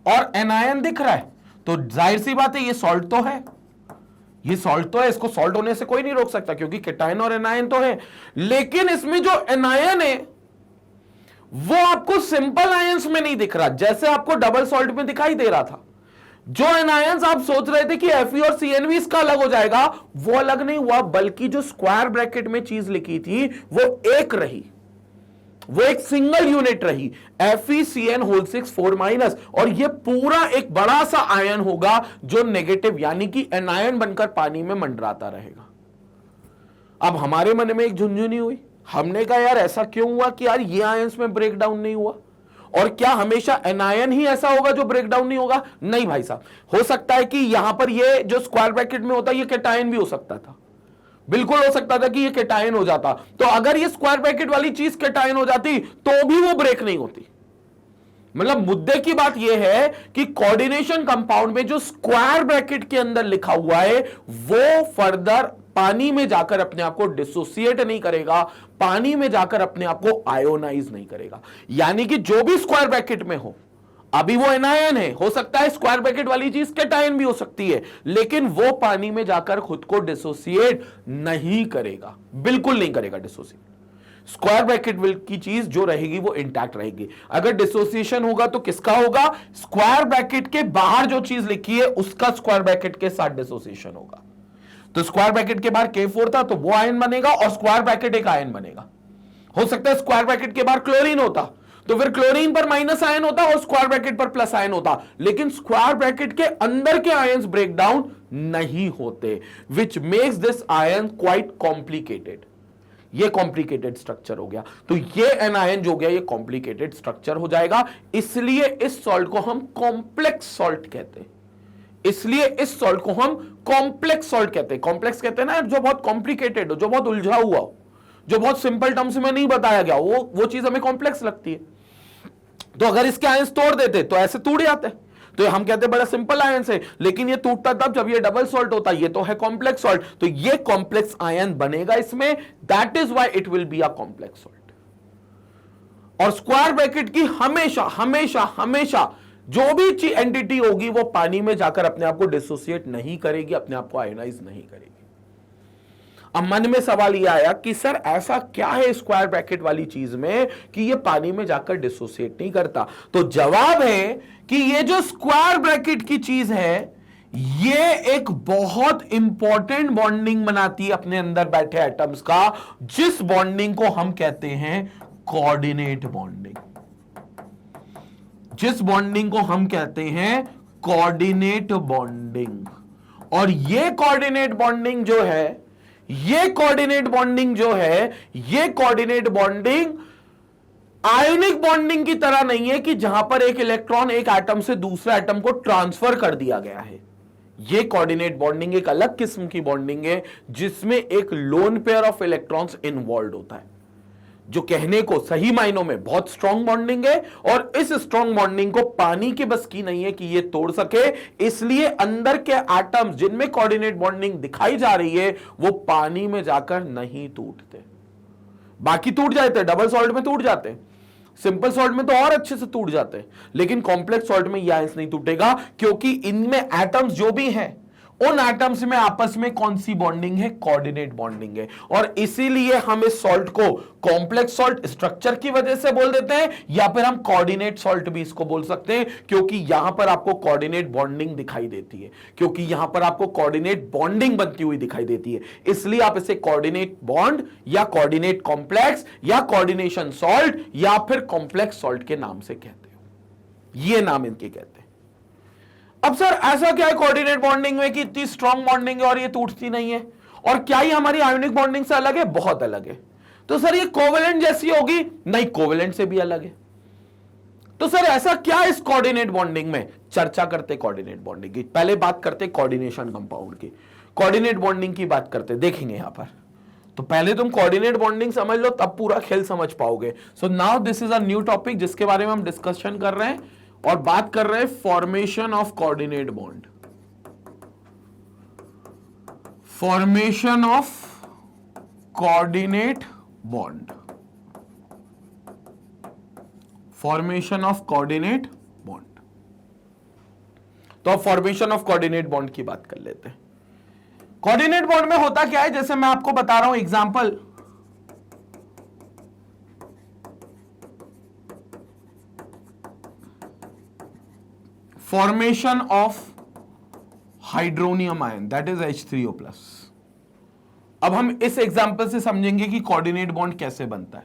Speaker 1: और एनायन दिख रहा है, तो जाहिर सी बात है ये सॉल्ट तो है, ये सॉल्ट तो है, इसको सॉल्ट होने से कोई नहीं रोक सकता, क्योंकि कैटायन और एनायन तो है। लेकिन इसमें जो एनायन है वो आपको सिंपल आयंस में नहीं दिख रहा, जैसे आपको डबल सॉल्ट में दिखाई दे रहा था। जो एनायंस आप सोच रहे थे कि Fe और Cn भी इसका अलग हो जाएगा, वो अलग नहीं हुआ, बल्कि जो स्क्वायर ब्रैकेट में चीज लिखी थी वो एक रही, वो एक सिंगल यूनिट रही, FeCN होल 6 4 माइनस, और ये पूरा एक बड़ा सा आयन होगा जो नेगेटिव यानी कि एनायन बनकर पानी में मंडराता रहेगा। अब हमारे मन में एक झुंझुनी हुई, हमने कहा यार ऐसा क्यों हुआ कि यार ये आयंस में ब्रेक डाउन नहीं हुआ, और क्या हमेशा एनायन ही ऐसा होगा जो ब्रेक डाउन नहीं होगा? नहीं भाई साहब, हो सकता है कि यहां पर ये जो स्क्वायर ब्रैकेट में होता है ये कैटायन भी हो सकता था, बिल्कुल हो सकता था कि ये कैटायन हो जाता। तो अगर ये स्क्वायर ब्रैकेट वाली चीज कैटायन हो जाती तो भी वो ब्रेक नहीं होती। मतलब मुद्दे की बात यह है कि कोऑर्डिनेशन कंपाउंड में जो स्क्वायर ब्रैकेट के अंदर लिखा हुआ है वो फर्दर पानी में जाकर अपने आप को डिसोसिएट नहीं करेगा, पानी में जाकर अपने आप को आयोनाइज नहीं करेगा। यानी कि जो भी स्क्वायर ब्रैकेट में हो, अभी वो एनायन है, हो सकता है स्क्वायर ब्रैकेट वाली चीज कैटायन भी हो सकती है, लेकिन वो पानी में जाकर खुद को डिसोसिएट नहीं करेगा, बिल्कुल नहीं करेगा डिसोसिएट। स्क्वायर ब्रैकेट की चीज जो रहेगी वो इंटैक्ट रहेगी। अगर डिसोसिएशन होगा तो किसका होगा? स्क्वायर ब्रैकेट के बाहर जो चीज लिखी है उसका स्क्वायर ब्रैकेट के साथ डिसोसिएशन होगा। तो स्क्वायर ब्रैकेट के बाहर K4 था तो वो आयन बनेगा और स्क्वायर ब्रैकेट एक आयन बनेगा। हो सकता है स्क्वायर ब्रैकेट के बाहर क्लोरीन होता तो फिर क्लोरीन पर माइनस आयन होता और स्क्वायर ब्रैकेट पर प्लस आयन होता, लेकिन स्क्वायर ब्रैकेट के अंदर के आयंस ब्रेक डाउन नहीं होते, which makes this ion quite complicated. ये कॉम्प्लिकेटेड स्ट्रक्चर हो गया, तो ये एनायन जो हो गया ये कॉम्प्लिकेटेड स्ट्रक्चर हो जाएगा। इसलिए इस सॉल्ट को हम कॉम्प्लेक्स सॉल्ट कहते हैं, इसलिए इस सॉल्ट को हम कॉम्प्लेक्स सॉल्ट कहते हैं। कॉम्प्लेक्स कहते हैं ना जो बहुत कॉम्प्लिकेटेड हो, जो बहुत उलझा हुआ हो, जो बहुत सिंपल टर्म्स में नहीं बताया गया, वो चीज हमें कॉम्प्लेक्स लगती है। तो अगर इसके आयंस तोड़ देते तो ऐसे टूट जाते, तो हम कहते हैं बड़ा सिंपल आयन है, लेकिन ये टूटता तब जब ये डबल सॉल्ट होता है, ये तो है कॉम्प्लेक्स सॉल्ट, तो ये कॉम्प्लेक्स आयन बनेगा इसमें, that is why it will be a complex salt. और स्क्वायर ब्रैकेट की हमेशा हमेशा हमेशा जो भी एंटिटी होगी वो पानी में जाकर अपने आप को डिसोसिएट नहीं करेगी, अपने आप को आयनाइज नहीं करेगी। अब मन में सवाल यह आया कि सर ऐसा क्या है स्क्वायर ब्रैकेट वाली चीज में कि ये पानी में जाकर डिसोसिएट नहीं करता? तो जवाब है कि ये जो स्क्वायर ब्रैकेट की चीज है ये एक बहुत इंपॉर्टेंट बॉन्डिंग बनाती है अपने अंदर बैठे एटम्स का, जिस बॉन्डिंग को हम कहते हैं कोऑर्डिनेट बॉन्डिंग। जिस बॉन्डिंग को हम कहते हैं कोऑर्डिनेट बॉन्डिंग। और ये कोऑर्डिनेट बॉन्डिंग जो है, ये कोऑर्डिनेट बॉन्डिंग जो है, ये कोऑर्डिनेट बॉन्डिंग आयोनिक बॉन्डिंग की तरह नहीं है कि जहां पर एक इलेक्ट्रॉन एक एटम से दूसरे एटम को ट्रांसफर कर दिया गया है। ये कोऑर्डिनेट बॉन्डिंग एक अलग किस्म की बॉन्डिंग है जिसमें एक lone pair of electrons involve होता है, जो कहने को सही मायनों में बहुत स्ट्रॉन्ग बॉन्डिंग है। और इस स्ट्रॉन्ग बॉन्डिंग को पानी के बस की नहीं है कि ये तोड़ सके, इसलिए अंदर के एटम्स जिनमें कोऑर्डिनेट बॉन्डिंग दिखाई जा रही है वो पानी में जाकर नहीं टूटते। बाकी टूट जाते, डबल सॉल्ट में टूट जाते, सिंपल सॉल्ट में तो और अच्छे से टूट जाते हैं, लेकिन कॉम्प्लेक्स सॉल्ट में यह आयंस नहीं टूटेगा, क्योंकि इनमें एटम्स जो भी हैं उन एटम्स में आपस में कौन सी बॉन्डिंग है? कोऑर्डिनेट बॉन्डिंग है। और इसीलिए हम इस सॉल्ट को कॉम्प्लेक्स सॉल्ट स्ट्रक्चर की वजह से बोल देते हैं, या फिर हम कोऑर्डिनेट सॉल्ट भी इसको बोल सकते हैं, क्योंकि यहां पर आपको कोऑर्डिनेट बॉन्डिंग दिखाई देती है, क्योंकि यहां पर आपको कोऑर्डिनेट बॉन्डिंग बनती हुई दिखाई देती है, इसलिए आप इसे कोऑर्डिनेट बॉन्ड या कोऑर्डिनेट कॉम्प्लेक्स या कोऑर्डिनेशन सॉल्ट या फिर कॉम्प्लेक्स सॉल्ट के नाम से कहते हो। ये नाम इनके कहते हैं। अब सर ऐसा क्या है कोऑर्डिनेट बॉन्डिंग में कि इतनी स्ट्रॉन्ग बॉन्डिंग है और ये टूटती नहीं है? और क्या ये हमारी आयोनिक बॉन्डिंग से अलग है? बहुत अलग है। तो सर ये कोवेलेंट जैसी होगी? नहीं, कोवेलेंट से भी अलग है। तो सर ऐसा क्या इस कोऑर्डिनेट बॉन्डिंग में? चर्चा करते कोऑर्डिनेट बॉन्डिंग की, पहले बात करते कोऑर्डिनेशन कंपाउंड की, कोऑर्डिनेट बॉन्डिंग की बात करते, देखेंगे यहां पर। तो पहले तुम कोऑर्डिनेट बॉन्डिंग समझ लो, तब पूरा खेल समझ पाओगे। So now this is a new topic जिसके बारे में हम डिस्कशन कर रहे हैं और बात कर रहे हैं formation of coordinate bond. Formation of coordinate bond, formation of coordinate bond. तो अब फॉर्मेशन ऑफ कोऑर्डिनेट बॉन्ड की बात कर लेते हैं। कोऑर्डिनेट बॉन्ड में होता क्या है, जैसे मैं आपको बता रहा हूं example, formation of hydronium ion that is H3O+। अब हम इस एग्जांपल से समझेंगे कि कोऑर्डिनेट बॉन्ड कैसे बनता है।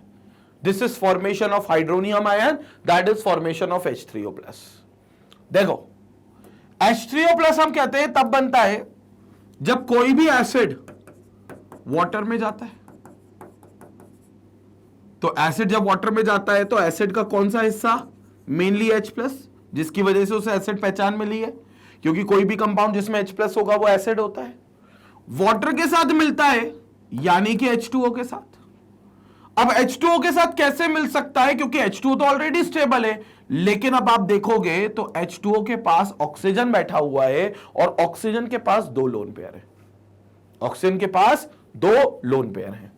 Speaker 1: This is formation of hydronium ion that is formation of H3O+। देखो H3O+ हम कहते हैं तब बनता है जब कोई भी एसिड वाटर में जाता है। तो एसिड जब वाटर में जाता है तो एसिड का कौन सा हिस्सा? मेनली H+, जिसकी वजह से उसे एसिड पहचान मिली है, क्योंकि कोई भी कंपाउंड जिसमें H+ होगा वो एसिड होता है। वाटर के साथ मिलता है यानी कि H2O के साथ। अब H2O के साथ कैसे मिल सकता है? क्योंकि H2O तो ऑलरेडी स्टेबल है, लेकिन अब आप देखोगे तो H2O के पास ऑक्सीजन बैठा हुआ है और ऑक्सीजन के पास 2 लोन पेयर है। ऑक्सीजन के पास 2 लोन पेयर है।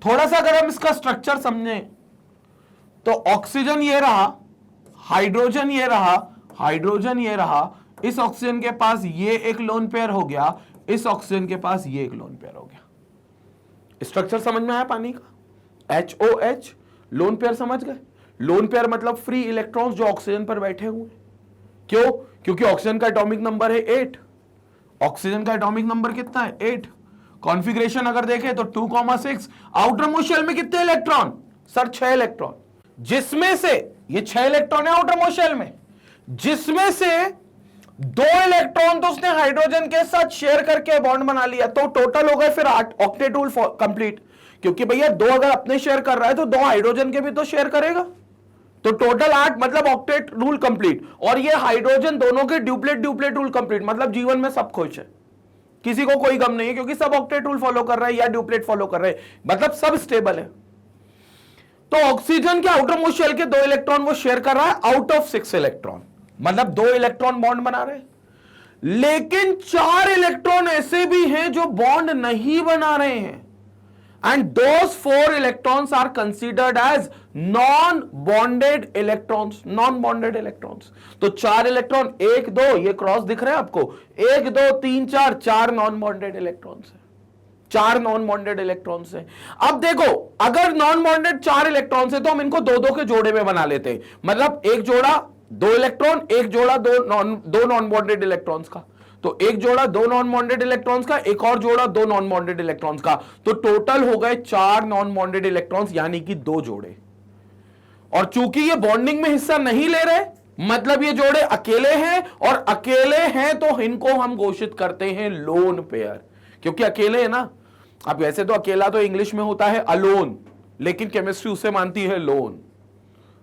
Speaker 1: थोड़ा सा अगर हम इसका स्ट्रक्चर समझें तो ऑक्सीजन ये रहा, हाइड्रोजन ये रहा, हाइड्रोजन ये रहा, इस ऑक्सीजन के पास ये एक लोन पेयर हो गया, इस ऑक्सीजन के पास ये एक लोन पेयर हो गया। स्ट्रक्चर समझ में आया पानी का? HOH लोन पेयर समझ गए? लोन पेयर मतलब फ्री इलेक्ट्रॉन्स जो ऑक्सीजन पर बैठे हुए। क्यों? क्योंकि ऑक्सीजन का एटॉमिक नंबर है 8। ऑक्सीजन का एटॉमिक नंबर कितना है? 8। कॉन्फ़िगरेशन अगर देखें तो 2,6। आउटर मोस्ट शेल में कितने इलेक्ट्रॉन? सर 6 इलेक्ट्रॉन, जिसमें से ये 6 इलेक्ट्रॉन है आउटर मोस्ट शेल में, जिसमें से 2 इलेक्ट्रॉन तो उसने हाइड्रोजन के साथ शेयर करके बॉन्ड बना लिया, तो टोटल हो गए फिर 8। ऑक्टेट रूल कंप्लीट, क्योंकि भैया 2 अगर अपने शेयर कर रहा है तो 2 हाइड्रोजन के भी तो शेयर करेगा, तो टोटल 8, मतलब ऑक्टेट रूल कंप्लीट। और ये हाइड्रोजन दोनों के ड्यूप्लेट रूल कंप्लीट, मतलब जीवन में सब खुश है। किसी को कोई गम नहीं है, क्योंकि सब ऑक्टेट रूल फॉलो कर रहे हैं या ड्यूप्लेट फॉलो कर रहे हैं, मतलब सब स्टेबल है। तो ऑक्सीजन के आउटर मोस्ट शेल के 2 इलेक्ट्रॉन वो शेयर कर रहा है आउट ऑफ 6 इलेक्ट्रॉन, मतलब 2 इलेक्ट्रॉन बॉन्ड बना रहे हैं। लेकिन 4 इलेक्ट्रॉन ऐसे भी हैं जो बॉन्ड नहीं बना रहे हैं, and those 4 electrons are considered as non bonded electrons, non bonded electrons. तो 4 इलेक्ट्रॉन, 1 2 ये क्रॉस दिख रहे हैं आपको, 1 2 3 4, 4 नॉन बॉन्डेड इलेक्ट्रॉन्स है, 4 नॉन बॉन्डेड इलेक्ट्रॉन्स हैं। अब देखो, अगर नॉन बॉन्डेड 4 इलेक्ट्रॉन्स है तो हम इनको 2-2 के जोड़े में बना लेते हैं, मतलब एक जोड़ा 2 इलेक्ट्रॉन, एक जोड़ा 2 नॉन बॉन्डेड इलेक्ट्रॉन्स का, तो एक जोड़ा 2 नॉन बॉन्डेड इलेक्ट्रॉन्स का, एक और जोड़ा 2 नॉन बॉन्डेड इलेक्ट्रॉन्स का, तो टोटल हो गए 4 नॉन बॉन्डेड इलेक्ट्रॉन्स, यानी कि 2 जोड़े। और चूंकि ये बॉन्डिंग में हिस्सा नहीं ले रहे, मतलब ये जोड़े अकेले हैं, और अकेले हैं तो इनको हम घोषित करते हैं लोन पेयर, क्योंकि अकेले है ना। अब वैसे तो अकेला तो इंग्लिश में होता है अलोन, लेकिन केमिस्ट्री उसे मानती है लोन,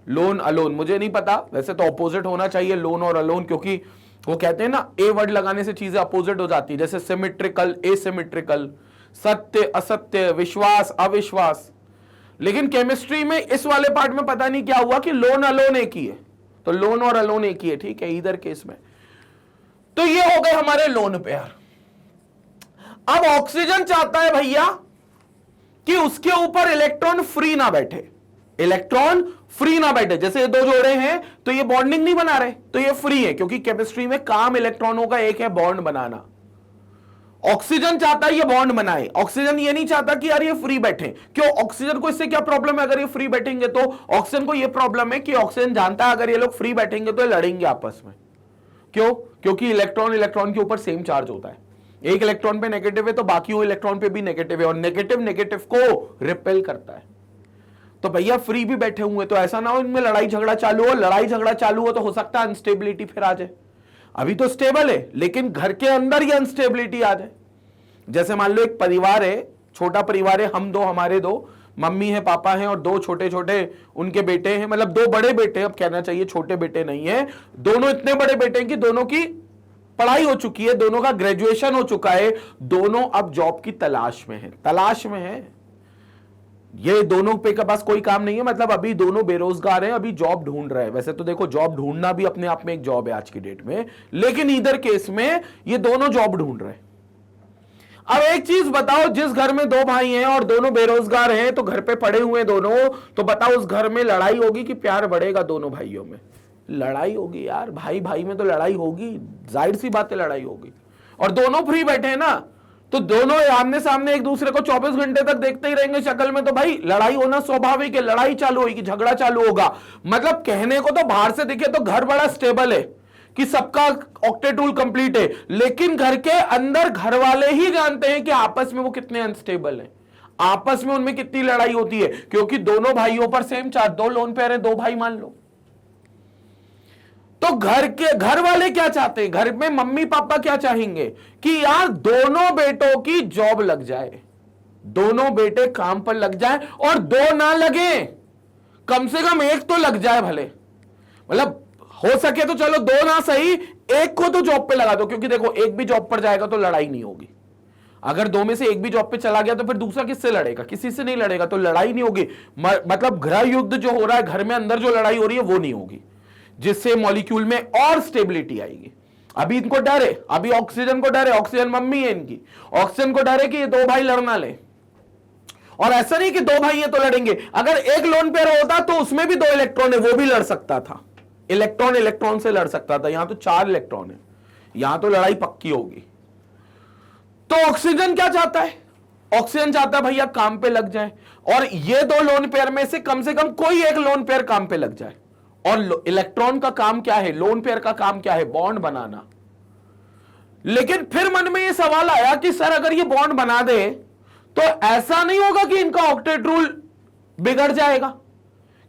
Speaker 1: लोन अलोन। मुझे नहीं पता, वैसे तो अपोजिट होना चाहिए लोन और अलोन, क्योंकि वो कहते हैं ना ए वर्ड लगाने से चीजें अपोजिट हो जाती है, जैसे सिमेट्रिकल एसिमेट्रिकल, सत्य असत्य, विश्वास अविश्वास। लेकिन केमिस्ट्री में इस वाले पार्ट में पता नहीं क्या हुआ कि लोन अलोन एक ही है, तो लोन और अलोन एक ही है, ठीक है, इधर केस में। तो ये हो गए हमारे लोन पेयर। अब ऑक्सीजन चाहता है भैया कि उसके ऊपर इलेक्ट्रॉन फ्री ना बैठे, इलेक्ट्रॉन फ्री ना बैठे। जैसे ये 2 जोड़े हैं तो ये बॉन्डिंग नहीं बना रहे, तो ये फ्री है, क्योंकि केमिस्ट्री में काम इलेक्ट्रॉनों का एक है बॉन्ड बनाना। ऑक्सीजन चाहता है ये बॉन्ड बनाए, ऑक्सीजन ये नहीं चाहता कि यार ये फ्री बैठे। क्यों? ऑक्सीजन को इससे क्या प्रॉब्लम है? अगर ये फ्री बैठेंगे तो ऑक्सीजन को ये प्रॉब्लम है कि ऑक्सीजन जानता है अगर ये लोग फ्री बैठेंगे तो ये लड़ेंगे आपस में। क्यों? क्योंकि इलेक्ट्रॉन इलेक्ट्रॉन के ऊपर सेम चार्ज होता है, एक इलेक्ट्रॉन पे नेगेटिव है तो बाकी वो इलेक्ट्रॉन पे भी नेगेटिव है, और नेगेटिव नेगेटिव को रिपेल करता है। तो भैया फ्री भी बैठे हुए, तो ऐसा ना हो इनमें लड़ाई झगड़ा चालू हो, लड़ाई झगड़ा चालू हो तो हो सकता है अनस्टेबिलिटी फिर आ जाए। अभी तो स्टेबल है, लेकिन घर के अंदर ही अनस्टेबिलिटी आ जाए। जैसे मान लो एक परिवार है, छोटा परिवार है, हम 2 हमारे 2 मम्मी है पापा हैं और 2 छोटे छोटे उनके बेटे हैं, मतलब 2 बड़े बेटे, अब कहना चाहिए छोटे बेटे नहीं है, दोनों इतने बड़े बेटे हैं कि दोनों की पढ़ाई हो चुकी है, दोनों का ग्रेजुएशन हो चुका है, दोनों अब जॉब की तलाश में है, तलाश में है। ये दोनों पे के पास कोई काम नहीं है, मतलब अभी दोनों बेरोजगार हैं, अभी जॉब ढूंढ रहे हैं। वैसे तो देखो जॉब ढूंढना भी अपने आप में एक जॉब है आज की डेट में, लेकिन इधर केस में ये दोनों जॉब ढूंढ रहे हैं। अब एक चीज बताओ, जिस घर में 2 भाई हैं और दोनों बेरोजगार हैं, तो घर पे पड़े हुए दोनों, तो बताओ उस घर में लड़ाई होगी कि प्यार बढ़ेगा? दोनों भाइयों में लड़ाई होगी यार, भाई भाई में तो लड़ाई होगी, जाहिर सी बात है लड़ाई होगी। और दोनों फ्री बैठे हैं ना, तो दोनों आमने सामने एक दूसरे को 24 घंटे तक देखते ही रहेंगे शक्ल में, तो भाई लड़ाई होना स्वाभाविक है, लड़ाई चालू होगी, झगड़ा चालू होगा। मतलब कहने को तो बाहर से दिखे तो घर बड़ा स्टेबल है कि सबका ऑक्टेट रूल कंप्लीट है, लेकिन घर के अंदर घर वाले ही जानते हैं कि आपस में वो कितने अनस्टेबल हैं, आपस में उनमें कितनी लड़ाई होती है, क्योंकि दोनों भाइयों पर सेम चार्ज, 2 लोन पेयर हैं, 2 भाई मान लो। तो घर वाले क्या चाहते हैं? घर में मम्मी पापा क्या चाहेंगे कि यार दोनों बेटों की जॉब लग जाए, दोनों बेटे काम पर लग जाए, और 2 ना लगे, कम से कम 1 तो लग जाए भले, मतलब हो सके तो चलो 2 ना सही, 1 को तो जॉब पे लगा दो, क्योंकि देखो 1 भी जॉब पर जाएगा तो लड़ाई नहीं होगी। अगर 2 में से 1 भी जॉब पे चला गया तो फिर दूसरा किससे लड़ेगा? किसी से नहीं लड़ेगा, तो लड़ाई नहीं होगी। मतलब गृह युद्ध जो हो रहा है, घर में अंदर जो लड़ाई हो रही है वो नहीं होगी, जिससे मॉलिक्यूल में और स्टेबिलिटी आएगी। अभी इनको डर है, अभी ऑक्सीजन को डर है, ऑक्सीजन मम्मी है इनकी, ऑक्सीजन को डर है कि ये 2 भाई लड़ना ले। और ऐसा नहीं कि 2 भाई हैं तो लड़ेंगे, अगर एक लोन पेयर होता तो उसमें भी 2 इलेक्ट्रॉन है, वो भी लड़ सकता था, इलेक्ट्रॉन इलेक्ट्रॉन से लड़ सकता था। यहां तो 4 इलेक्ट्रॉन है, यहां तो लड़ाई पक्की होगी। तो ऑक्सीजन क्या चाहता है? ऑक्सीजन चाहता है भैया काम पे लग जाए, और ये 2 लोन पेयर में से कम कोई एक लोन पेयर काम पे लग जाए। और इलेक्ट्रॉन का काम क्या है? लोन पेयर का काम क्या है? बॉन्ड बनाना। लेकिन फिर मन में यह सवाल आया कि सर अगर ये बॉन्ड बना दे तो ऐसा नहीं होगा कि इनका ऑक्टेट रूल बिगड़ जाएगा?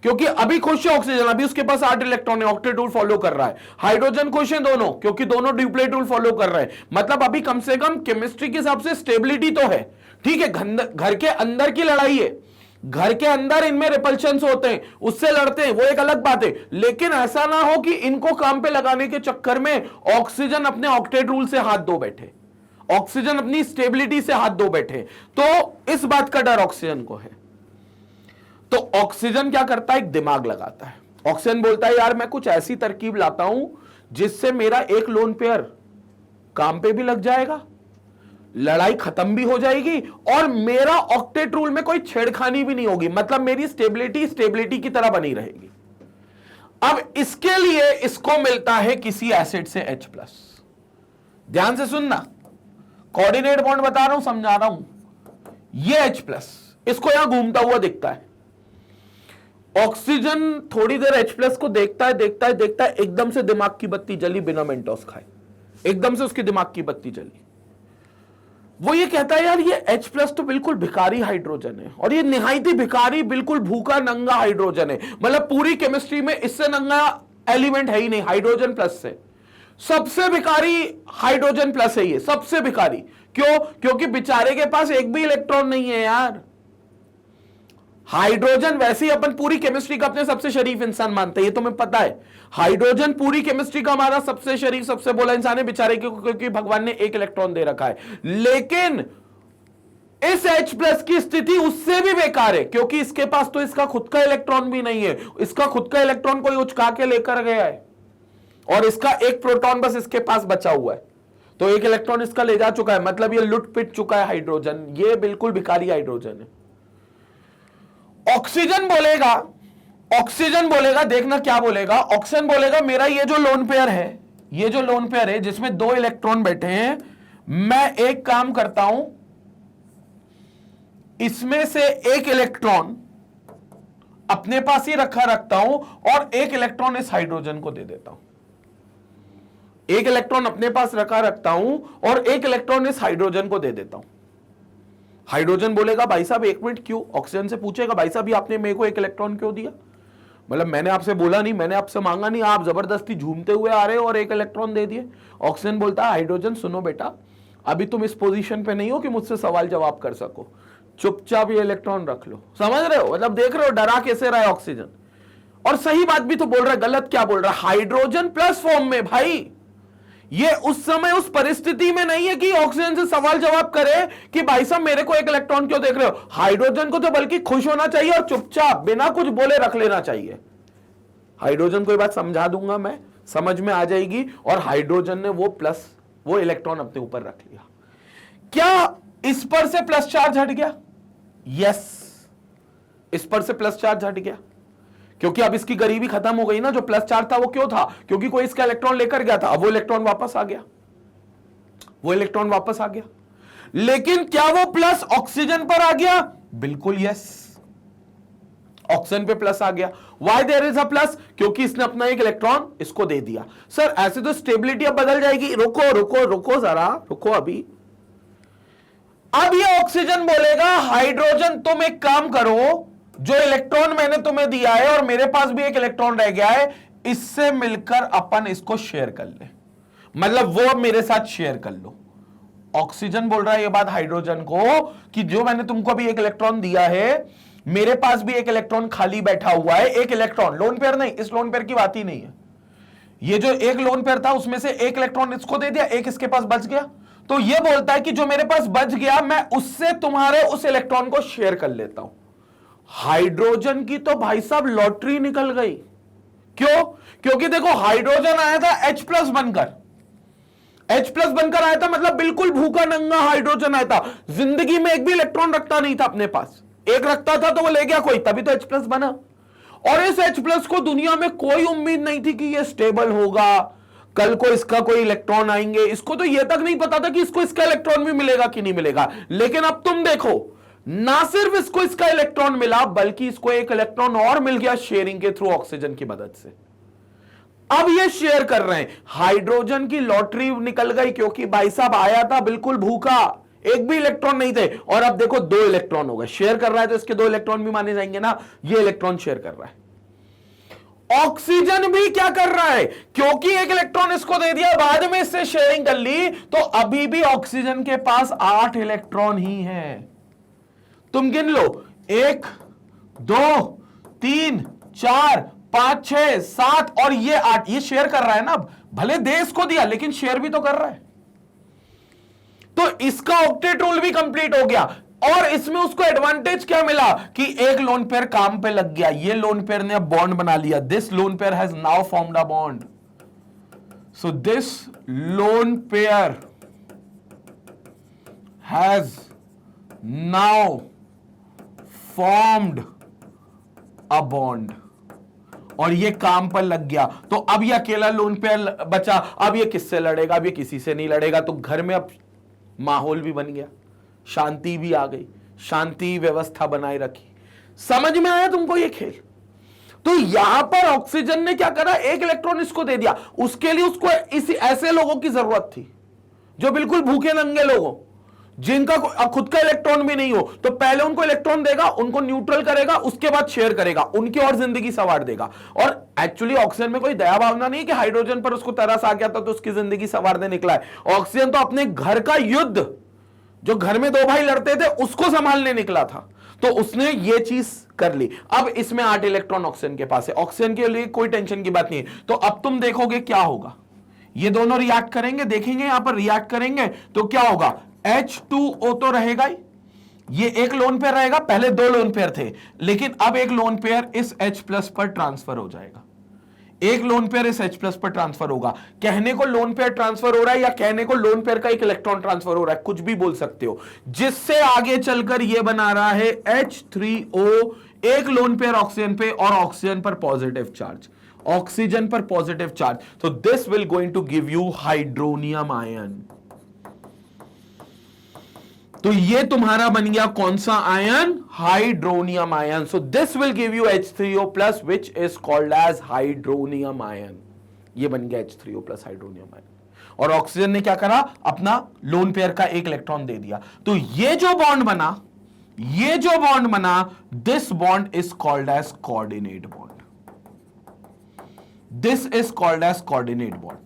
Speaker 1: क्योंकि अभी खुश है ऑक्सीजन, अभी उसके पास 8 इलेक्ट्रॉन है, ऑक्टेट रूल फॉलो कर रहा है। हाइड्रोजन खुश है दोनों, क्योंकि दोनों ड्यूप्लेट रूल फॉलो कर रहे हैं। मतलब अभी कम से कम केमिस्ट्री के हिसाब से स्टेबिलिटी तो है, ठीक है। घर के अंदर की लड़ाई है, घर के अंदर इनमें रिपल्शंस होते हैं, उससे लड़ते हैं, वो एक अलग बात है। लेकिन ऐसा ना हो कि इनको काम पे लगाने के चक्कर में ऑक्सीजन अपने ऑक्टेट रूल से हाथ धो बैठे। ऑक्सीजन अपनी स्टेबिलिटी से हाथ धो बैठे, तो इस बात का डर ऑक्सीजन को है। तो ऑक्सीजन क्या करता है, एक दिमाग लगाता है। ऑक्सीजन बोलता है यार मैं कुछ ऐसी तरकीब लाता हूं जिससे मेरा एक लोन पेयर काम पे भी लग जाएगा, लड़ाई खत्म भी हो जाएगी, और मेरा ऑक्टेट रूल में कोई छेड़खानी भी नहीं होगी, मतलब मेरी स्टेबिलिटी की तरह बनी रहेगी। अब इसके लिए इसको मिलता है किसी एसिड से H+। ध्यान से सुनना, कोऑर्डिनेट बॉन्ड बता रहा हूं, समझा रहा हूं। ये H+, इसको यहां घूमता हुआ दिखता है। ऑक्सीजन थोड़ी देर H+ को देखता है, एकदम से दिमाग की बत्ती जली, बिना मेंटोस खाए एकदम से उसके दिमाग की बत्ती जली। वो ये कहता है यार ये H+ तो बिल्कुल भिखारी हाइड्रोजन है, और ये निहायती भिखारी, बिल्कुल भूखा नंगा हाइड्रोजन है। मतलब पूरी केमिस्ट्री में इससे नंगा एलिमेंट है ही नहीं, हाइड्रोजन प्लस से सबसे भिखारी हाइड्रोजन प्लस है ये, सबसे भिखारी। क्यों? क्योंकि बेचारे के पास एक भी इलेक्ट्रॉन नहीं है यार। हाइड्रोजन वैसे ही अपन पूरी केमिस्ट्री का अपने सबसे शरीफ इंसान मानते हैं, ये तुम्हें पता है। हाइड्रोजन पूरी केमिस्ट्री का हमारा सबसे शरीफ, सबसे बोला इंसान है बेचारे, क्योंकि भगवान ने एक इलेक्ट्रॉन दे रखा है। लेकिन इस H+ की स्थिति उससे भी बेकार है, क्योंकि इसके पास तो इसका खुद का इलेक्ट्रॉन भी नहीं है। इसका खुद का इलेक्ट्रॉन कोई उचका के लेकर गया है, और इसका एक प्रोटॉन बस इसके पास बचा हुआ है, तो एक इलेक्ट्रॉन इसका ले जा चुका है। मतलब ये लुट पिट चुका है हाइड्रोजन, ये बिल्कुल भिखारी हाइड्रोजन है। ऑक्सीजन बोलेगा, देखना क्या बोलेगा। ऑक्सीजन बोलेगा मेरा ये जो लोन पेयर है, जिसमें 2 इलेक्ट्रॉन बैठे हैं, मैं एक काम करता हूं, इसमें से एक इलेक्ट्रॉन अपने पास ही रखता हूं, और एक इलेक्ट्रॉन इस हाइड्रोजन को दे देता हूं। एक इलेक्ट्रॉन अपने पास रखता हूं, और एक इलेक्ट्रॉन इस हाइड्रोजन को दे देता हूं। हाइड्रोजन बोलेगा भाई साहब एक मिनट, क्यों? ऑक्सीजन से पूछेगा भाई साहब आपने मेरे को एक इलेक्ट्रॉन क्यों दिया? मतलब मैंने आपसे बोला नहीं, मैंने आपसे मांगा नहीं, आप जबरदस्ती झूमते हुए आ रहे हो और एक इलेक्ट्रॉन दे दिए। ऑक्सीजन बोलता है हाइड्रोजन सुनो बेटा, अभी तुम इस पोजीशन पे नहीं हो कि मुझसे सवाल जवाब कर सको, चुपचाप ये इलेक्ट्रॉन रख लो। समझ रहे हो? मतलब देख रहे हो डरा कैसे रहा है ऑक्सीजन। और सही बात भी तो बोल रहा है, गलत क्या बोल रहा है? हाइड्रोजन प्लस फॉर्म में भाई, ये उस समय उस परिस्थिति में नहीं है कि ऑक्सीजन से सवाल जवाब करे कि भाई साहब मेरे को एक इलेक्ट्रॉन क्यों देख रहे हो। हाइड्रोजन को तो बल्कि खुश होना चाहिए और चुपचाप बिना कुछ बोले रख लेना चाहिए। हाइड्रोजन को ये बात समझा दूंगा मैं, समझ में आ जाएगी। और हाइड्रोजन ने वो इलेक्ट्रॉन अपने ऊपर रख लिया। क्या इस पर से प्लस चार्ज हट गया? यस, इस पर से प्लस चार्ज हट गया, क्योंकि अब इसकी गरीबी खत्म हो गई ना। जो प्लस चार्ज था वो क्यों था? क्योंकि कोई इसका इलेक्ट्रॉन लेकर गया था, अब वो इलेक्ट्रॉन वापस आ गया। लेकिन क्या वो प्लस ऑक्सीजन पर आ गया? बिल्कुल यस, ऑक्सीजन पे प्लस आ गया। Why there is a plus? क्योंकि इसने अपना एक इलेक्ट्रॉन इसको दे दिया। सर ऐसे तो स्टेबिलिटी अब बदल जाएगी। रुको जरा, अभी। अब ये ऑक्सीजन बोलेगा हाइड्रोजन तुम एक काम करो, जो इलेक्ट्रॉन मैंने तुम्हें दिया है और मेरे पास भी एक इलेक्ट्रॉन रह गया है, इससे मिलकर अपन इसको शेयर कर ले, मतलब वो मेरे साथ शेयर कर लो। ऑक्सीजन बोल रहा है ये बात हाइड्रोजन को कि जो मैंने तुमको अभी एक इलेक्ट्रॉन दिया है, मेरे पास भी एक इलेक्ट्रॉन खाली बैठा हुआ है। एक इलेक्ट्रॉन, लोन पेयर नहीं, इस लोन पेयर की बात ही नहीं है। ये जो एक लोन पेयर था उसमें से एक इलेक्ट्रॉन इसको दे दिया, एक इसके पास बच गया। तो ये बोलता है कि जो मेरे पास बच गया मैं उससे तुम्हारे उस इलेक्ट्रॉन को शेयर कर लेता हूं। हाइड्रोजन की तो भाई साहब लॉटरी निकल गई। क्यों? क्योंकि देखो हाइड्रोजन आया था H+ बनकर आया था, मतलब बिल्कुल भूखा नंगा हाइड्रोजन आया था। जिंदगी में एक भी इलेक्ट्रॉन रखता नहीं था अपने पास, एक रखता था तो वो ले गया कोई, तभी तो H+ बना। और इस H+ को दुनिया में कोई उम्मीद नहीं थी कि ये स्टेबल होगा, कल को इसका कोई इलेक्ट्रॉन आएंगे। इसको तो ये तक नहीं पता था कि इसको इसका इलेक्ट्रॉन भी मिलेगा कि नहीं मिलेगा। लेकिन अब तुम देखो, ना सिर्फ इसको इसका इलेक्ट्रॉन मिला, बल्कि इसको एक इलेक्ट्रॉन और मिल गया शेयरिंग के थ्रू, ऑक्सीजन की मदद से। अब ये शेयर कर रहे हैं। हाइड्रोजन की लॉटरी निकल गई, क्योंकि भाई साहब आया था बिल्कुल भूखा, एक भी इलेक्ट्रॉन नहीं थे, और अब देखो 2 इलेक्ट्रॉन हो गए। शेयर कर रहा है तो इसके 2 इलेक्ट्रॉन भी माने जाएंगे ना। ये इलेक्ट्रॉन शेयर कर रहा है। ऑक्सीजन भी क्या कर रहा है? क्योंकि एक इलेक्ट्रॉन इसको दे दिया, बाद में इससे शेयरिंग कर ली, तो अभी भी ऑक्सीजन के पास 8 इलेक्ट्रॉन ही है। तुम गिन लो, 1 2 3 4 5 6 7 और ये 8। ये शेयर कर रहा है ना, भले दे इसको दिया लेकिन शेयर भी तो कर रहा है। तो इसका ऑक्टेट रूल भी कंप्लीट हो गया। और इसमें उसको एडवांटेज क्या मिला कि एक लोन पेयर काम पे लग गया, ये लोन पेयर ने अब बॉन्ड बना लिया। This lone pair has now formed a bond. So this lone pair has now formed a bond और ये काम पर लग गया। तो अब ये अकेला लोन पेयर बचा, अब ये किससे लड़ेगा? अब ये किसी से नहीं लड़ेगा। तो घर में अब माहौल भी बन गया, शांति भी आ गई, शांति व्यवस्था बनाए रखी। समझ में आया तुमको ये खेल? तो यहां पर ऑक्सीजन ने क्या करा, एक इलेक्ट्रॉन इसको दे दिया। उसके लिए उसको इसी ऐसे लोगों की जरूरत थी जो बिल्कुल भूखे नंगे लोग हो, जिनका खुद का इलेक्ट्रॉन भी नहीं हो। तो पहले उनको इलेक्ट्रॉन देगा, उनको न्यूट्रल करेगा, उसके बाद शेयर करेगा, उनकी और जिंदगी संवार देगा। और एक्चुअली ऑक्सीजन में कोई दया भावना नहीं कि हाइड्रोजन पर उसको तरस आ गया था तो उसकी जिंदगी संवारने निकला है। ऑक्सीजन तो अपने घर का युद्ध, जो घर में दो भाई लड़ते थे, उसको संभालने निकला था। तो उसने ये चीज कर ली। अब इसमें 8 इलेक्ट्रॉन ऑक्सीजन के पास है, ऑक्सीजन के लिए कोई टेंशन की बात नहीं है। तो अब तुम देखोगे क्या होगा, ये दोनों रिएक्ट करेंगे, देखेंगे यहां पर रिएक्ट करेंगे तो क्या होगा, H2O तो रहेगा ही, ये एक लोन पेयर रहेगा। पहले 2 लोन पेयर थे, लेकिन अब एक लोन पेयर इस H+ पर ट्रांसफर हो जाएगा। एक लोन पेयर इस H+ पर ट्रांसफर होगा। कहने को लोन पेयर ट्रांसफर हो रहा है या कहने को लोन पेयर का एक इलेक्ट्रॉन ट्रांसफर हो रहा है, कुछ भी बोल सकते हो, जिससे आगे चलकर यह बना रहा है H3O, एक लोन पेयर ऑक्सीजन पे और ऑक्सीजन पर पॉजिटिव चार्ज, ऑक्सीजन पर पॉजिटिव चार्ज। तो this will going to give you hydronium ion. तो ये तुम्हारा बन गया कौन सा आयन, hydronium ion. So this will give you H3O+ which is called as hydronium ion. ये बन गया H3O+ हाइड्रोनियम आयन। और ऑक्सीजन ने क्या करा, अपना लोन पेयर का एक इलेक्ट्रॉन दे दिया। तो ये जो बॉन्ड बना, ये जो बॉन्ड बना, this bond is called as coordinate bond. This is called as coordinate bond.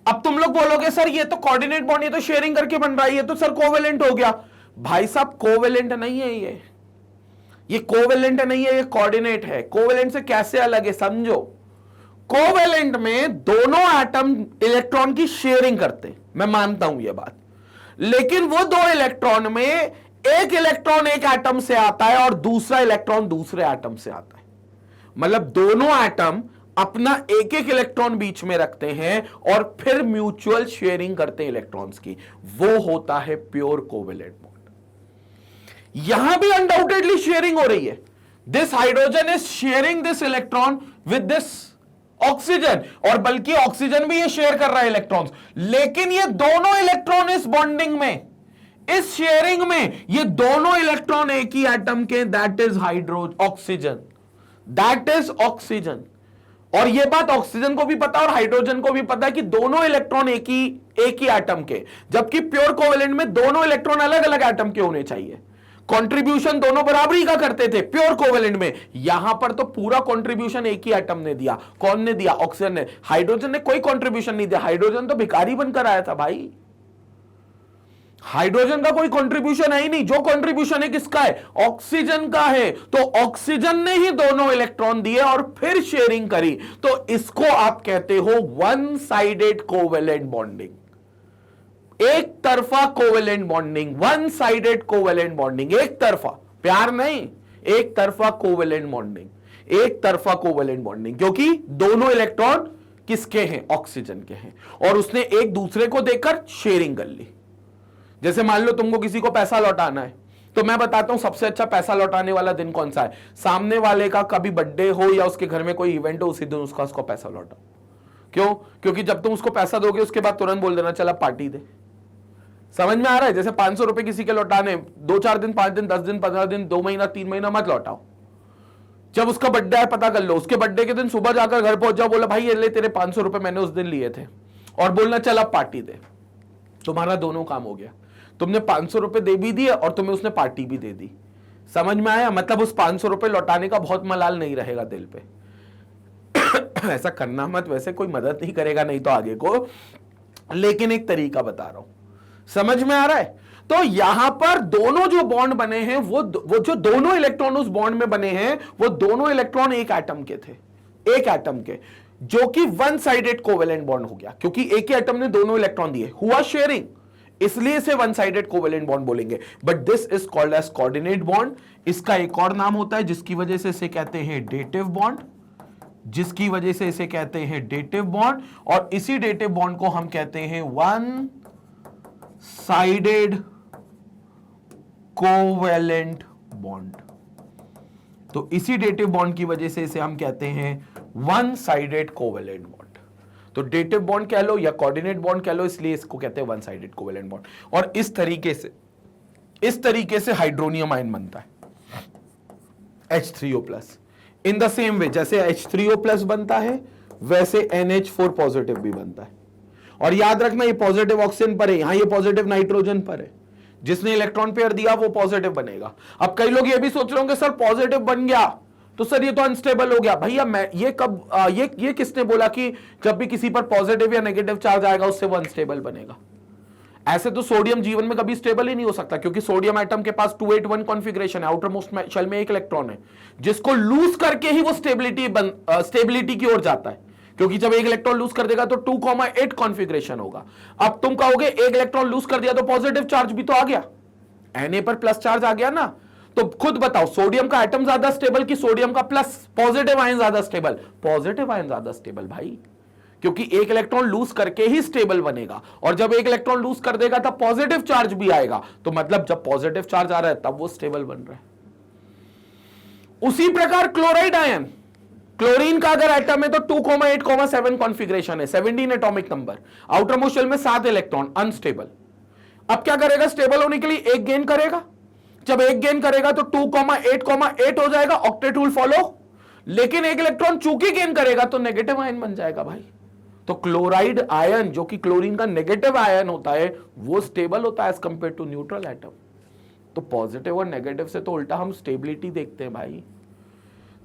Speaker 1: अब तुम लोग बोलोगे सर ये तो कोऑर्डिनेट बॉन्ड, ये तो शेयरिंग करके बन रहा है, ये तो सर कोवेलेंट हो गया। भाई साहब कोवेलेंट नहीं है ये कोवेलेंट नहीं है, ये कोऑर्डिनेट है। कोवेलेंट से कैसे अलग है समझो। कोवेलेंट में दोनों एटम इलेक्ट्रॉन की शेयरिंग करते, मैं मानता हूं ये बात, लेकिन वो 2 इलेक्ट्रॉन में एक इलेक्ट्रॉन एक एटम से आता है और दूसरा इलेक्ट्रॉन दूसरे एटम से आता है। मतलब दोनों एटम अपना एक एक इलेक्ट्रॉन बीच में रखते हैं और फिर म्यूचुअल शेयरिंग करते हैं इलेक्ट्रॉन्स की। वो होता है प्योर कोवेलेंट बॉन्ड। यहां भी अनडाउटेडली शेयरिंग हो रही है। This hydrogen is sharing this electron with this oxygen, और बल्कि ऑक्सीजन भी ये शेयर कर रहा है इलेक्ट्रॉन्स। लेकिन ये दोनों इलेक्ट्रॉन इस बॉन्डिंग में, इस शेयरिंग में, ये दोनों इलेक्ट्रॉन एक ही एटम के, that is oxygen, that is oxygen. और यह बात ऑक्सीजन को भी पता और हाइड्रोजन को भी पता है कि दोनों इलेक्ट्रॉन एक ही एटम के, जबकि प्योर कोवेलेंट में दोनों इलेक्ट्रॉन अलग अलग एटम के होने चाहिए। कंट्रीब्यूशन दोनों बराबरी का करते थे प्योर कोवेलेंट में। यहां पर तो पूरा कंट्रीब्यूशन एक ही एटम ने दिया। कौन ने दिया? ऑक्सीजन ने। हाइड्रोजन ने कोई कंट्रीब्यूशन नहीं दिया, हाइड्रोजन तो भिखारी बनकर आया था भाई। हाइड्रोजन का कोई कंट्रीब्यूशन है ही नहीं। जो कंट्रीब्यूशन है किसका है? ऑक्सीजन का है। तो ऑक्सीजन ने ही दोनों इलेक्ट्रॉन दिए और फिर शेयरिंग करी। तो इसको आप कहते हो वन साइडेड कोवेलेंट बॉन्डिंग। एक तरफा covalent bonding, one sided covalent bonding, एक तरफा, प्यार नहीं, एक तरफा कोवेलेंट बॉन्डिंग, एक तरफा कोवेलेंट बॉन्डिंग, क्योंकि दोनों इलेक्ट्रॉन किसके हैं? ऑक्सीजन के हैं। और उसने एक दूसरे को देकर शेयरिंग कर ली। जैसे मान लो तुमको किसी को पैसा लौटाना है, तो मैं बताता हूं सबसे अच्छा पैसा लौटाने वाला दिन कौन सा है। सामने वाले का कभी बर्थडे हो या उसके घर में कोई इवेंट हो, उसी दिन उसको पैसा लौटाओ। क्यों? क्योंकि जब तुम उसको पैसा दोगे उसके बाद तुरंत बोल देना चला पार्टी दे। समझ में आ रहा है? जैसे 500 रुपए किसी के लौटाने, 2-4 दिन, 5 दिन, 10 दिन, 15 दिन, 2 महीना, 3 महीना मत लौटाओ। जब उसका बर्थडे है पता कर लो, उसके बर्थडे के दिन सुबह जाकर घर पहुंच जाओ, बोला भाई ये ले तेरे 500 रुपए मैंने उस दिन लिए थे, और बोलना चल अब पार्टी दे। तुम्हारा दोनों काम हो गया। तुमने 500 रुपए दे भी दिए और तुम्हें उसने पार्टी भी दे दी। समझ में आया? मतलब उस 500 रुपए लौटाने का बहुत मलाल नहीं रहेगा दिल पे। ऐसा करना मत, वैसे कोई मदद नहीं करेगा नहीं तो आगे को, लेकिन एक तरीका बता रहा हूं। समझ में आ रहा है? तो यहां पर दोनों जो बॉन्ड बने हैं, वो जो दोनों इलेक्ट्रॉन उस बॉन्ड में बने हैं, वो दोनों इलेक्ट्रॉन एक एटम के थे, एक एटम के, जो कि वन साइडेड कोवेलेंट बॉन्ड हो गया, क्योंकि एक ही एटम ने दोनों इलेक्ट्रॉन दिए। हुआ शेयरिंग, इसलिए इसे वन साइडेड कोवेलेंट बॉन्ड बोलेंगे, but this is called as coordinate bond. इसका एक और नाम होता है जिसकी वजह से इसे कहते हैं डेटिव बॉन्ड, जिसकी वजह से इसे कहते हैं डेटिव बॉन्ड, और इसी डेटिव बॉन्ड को हम कहते हैं वन साइडेड कोवेलेंट बॉन्ड। तो इसी डेटिव बॉन्ड की वजह से इसे हम कहते हैं वन साइडेड कोवेलेंट बॉन्ड। तो डेटिव बॉन्ड कह लो या कोऑर्डिनेट बॉन्ड कह लो, इसलिए इसको कहते हैं वन साइडेड कोवेलेंट बॉन्ड। और इस तरीके से हाइड्रोनियम आयन बनता है H3O+। In the same way जैसे H3O+ बनता है वैसे NH4 पॉजिटिव भी बनता है। और याद रखना ये पॉजिटिव ऑक्सीजन पर है, यहां ये पॉजिटिव नाइट्रोजन पर है, जिसने इलेक्ट्रॉन पेयर दिया वो पॉजिटिव बनेगा। अब कई लोग ये भी सोच रहे होंगे सर पॉजिटिव बन गया तो सर ये तो अनस्टेबल हो गया। भैया मैं ये कब ये किसने बोला कि जब भी किसी पर पॉजिटिव या नेगेटिव चार्ज आएगा उससे वो अनस्टेबल बनेगा? ऐसे तो सोडियम जीवन में कभी स्टेबल ही नहीं हो सकता, क्योंकि सोडियम एटम के पास 281 कॉन्फ़िगरेशन है, आउटर मोस्ट शेल में एक इलेक्ट्रॉन है, जिसको लूज करके ही वो स्टेबिलिटी की ओर जाता है, क्योंकि जब एक इलेक्ट्रॉन लूज कर देगा तो 2,8 कॉन्फ़िगरेशन होगा। अब तुम कहोगे एक इलेक्ट्रॉन लूज कर दिया तो पॉजिटिव चार्ज भी तो आ गया, Na पर प्लस चार्ज आ गया ना। तो खुद बताओ सोडियम का एटम ज्यादा स्टेबल कि सोडियम का प्लस पॉजिटिव आयन ज्यादा स्टेबल? पॉजिटिव आयन ज्यादा स्टेबल भाई, क्योंकि एक इलेक्ट्रॉन लूज करके ही स्टेबल बनेगा, और जब एक इलेक्ट्रॉन लूज कर देगा तब पॉजिटिव चार्ज भी आएगा, तो मतलब जब पॉजिटिव चार्ज आ रहा है तब वो स्टेबल बन रहा है। उसी प्रकार क्लोराइड आयन, क्लोरीन का अगर एटम है तो 2,8,7 कॉन्फ़िगरेशन है, 17 atomic number, outermost shell में 7 इलेक्ट्रॉन, अनस्टेबल। अब क्या करेगा? स्टेबल होने के लिए एक गेन करेगा, जब एक गेन करेगा तो 2,8,8 हो जाएगा, ऑक्टेट रूल फॉलो। लेकिन एक इलेक्ट्रॉन चूंकि गेन करेगा तो नेगेटिव आयन बन जाएगा भाई। तो क्लोराइड आयन जो कि क्लोरीन का नेगेटिव आयन होता है वो स्टेबल होता है as compare to neutral atom. तो पॉजिटिव और नेगेटिव से तो उल्टा हम स्टेबिलिटी देखते हैं भाई।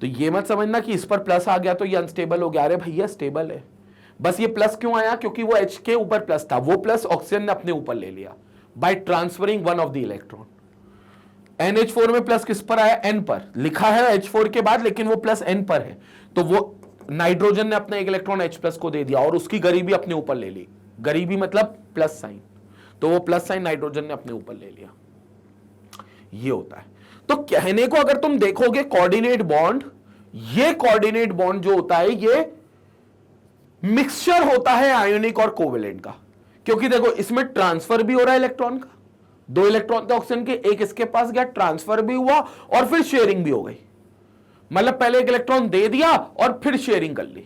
Speaker 1: तो ये मत समझना कि इस पर प्लस आ गया तो ये अनस्टेबल हो गया, अरे भैया स्टेबल है, बस ये प्लस क्यों आया? क्योंकि वो H के ऊपर प्लस था, वो प्लस ऑक्सीजन ने अपने ऊपर ले लिया by transferring one of the electron. NH4 में प्लस किस पर आया? N पर लिखा है H4 के बाद, लेकिन वो प्लस N पर है, तो वो नाइट्रोजन ने अपना एक इलेक्ट्रॉन H+ को दे दिया और उसकी गरीबी अपने ऊपर ले ली। गरीबी मतलब प्लस साइन, तो वो प्लस साइन नाइट्रोजन ने अपने ऊपर ले लिया। ये होता है। तो कहने को अगर तुम देखोगे कोऑर्डिनेट बॉन्ड, ये कोऑर्डिनेट बॉन्ड जो होता है ये मिक्सचर होता है आयोनिक और कोवेलेंट का, क्योंकि देखो इसमें ट्रांसफर भी हो रहा है इलेक्ट्रॉन का, 2 इलेक्ट्रॉन थे ऑक्सीजन के, एक इसके पास गया, ट्रांसफर भी हुआ और फिर शेयरिंग भी हो गई। मतलब पहले एक इलेक्ट्रॉन दे दिया और फिर शेयरिंग कर ली,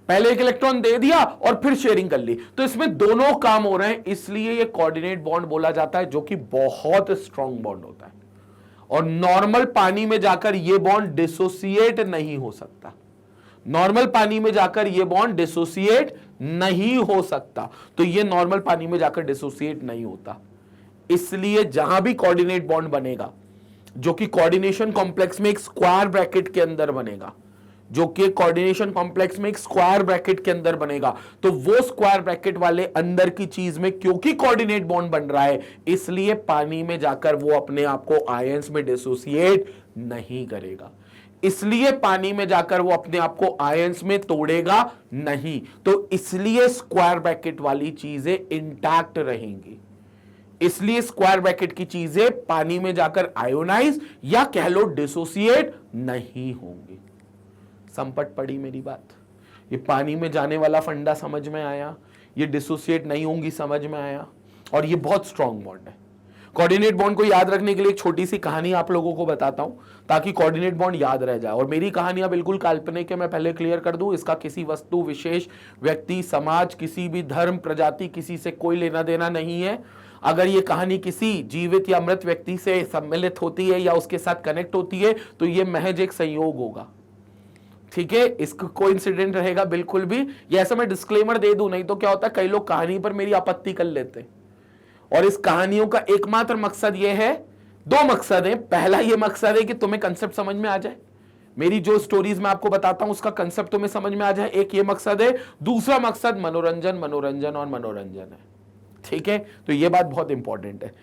Speaker 1: पहले एक इलेक्ट्रॉन दे दिया और फिर शेयरिंग कर ली, तो इसमें दोनों काम हो रहे हैं, इसलिए ये कोऑर्डिनेट बॉन्ड बोला जाता है, जो कि बहुत स्ट्रॉन्ग बॉन्ड होता है। और नॉर्मल पानी में जाकर ये बॉन्ड डिसोसिएट नहीं हो सकता, नॉर्मल पानी में जाकर ये बॉन्ड डिसोसिएट नहीं हो सकता। तो ये नॉर्मल पानी में जाकर डिसोसिएट नहीं होता, इसलिए जहां भी कोऑर्डिनेट बॉन्ड बनेगा, जो कि कोऑर्डिनेशन कॉम्प्लेक्स में एक स्क्वायर ब्रैकेट के अंदर बनेगा, जो कि कोऑर्डिनेशन कॉम्प्लेक्स में एक स्क्वायर ब्रैकेट के अंदर बनेगा, तो वो स्क्वायर ब्रैकेट वाले अंदर की चीज में क्योंकि कोऑर्डिनेट बॉन्ड बन रहा है, इसलिए पानी में जाकर वो अपने आप को आयंस में डिसोसिएट नहीं करेगा, इसलिए पानी में जाकर वो अपने आप को आयंस में तोड़ेगा नहीं, तो इसलिए स्क्वायर ब्रैकेट वाली चीजें इंटैक्ट रहेंगी, इसलिए स्क्वायर ब्रैकेट की चीजें पानी में जाकर आयोनाइज या कह लो डिसोसिएट नहीं होंगी। संपट पड़ी मेरी बात? ये पानी में जाने वाला फंडा समझ में आया, ये डिसोसिएट नहीं होंगी समझ में आया, और ये बहुत स्ट्रॉन्ग बॉन्ड है। कोऑर्डिनेट बॉन्ड को याद रखने के लिए एक छोटी सी कहानी आप लोगों को बताता हूं ताकि कोऑर्डिनेट बॉन्ड याद रह जाए। और मेरी कहानियां बिल्कुल काल्पनिक है, मैं पहले क्लियर कर दूं, इसका किसी वस्तु विशेष, व्यक्ति, समाज, किसी भी धर्म, प्रजाति, किसी से कोई लेना देना नहीं है। अगर ये कहानी किसी जीवित या मृत व्यक्ति से सम्मिलित होती है या उसके साथ कनेक्ट होती है तो ये महज एक संयोग होगा, ठीक है, इसका कोई इंसिडेंट रहेगा बिल्कुल भी। ये ऐसा मैं डिस्क्लेमर दे दूं, नहीं तो क्या होता है कई लोग कहानी पर मेरी आपत्ति कर लेते हैं। और इस कहानियों का एकमात्र मकसद ये है, 2 मकसद है। पहला ये मकसद है कि तुम्हें कंसेप्ट समझ में आ जाए, मेरी जो स्टोरीज मैं आपको बताता हूं उसका कंसेप्ट तुम्हें समझ में आ जाए, एक ये मकसद है। दूसरा मकसद मनोरंजन, मनोरंजन और मनोरंजन है, ठीक है। तो ये बात बहुत इंपॉर्टेंट है।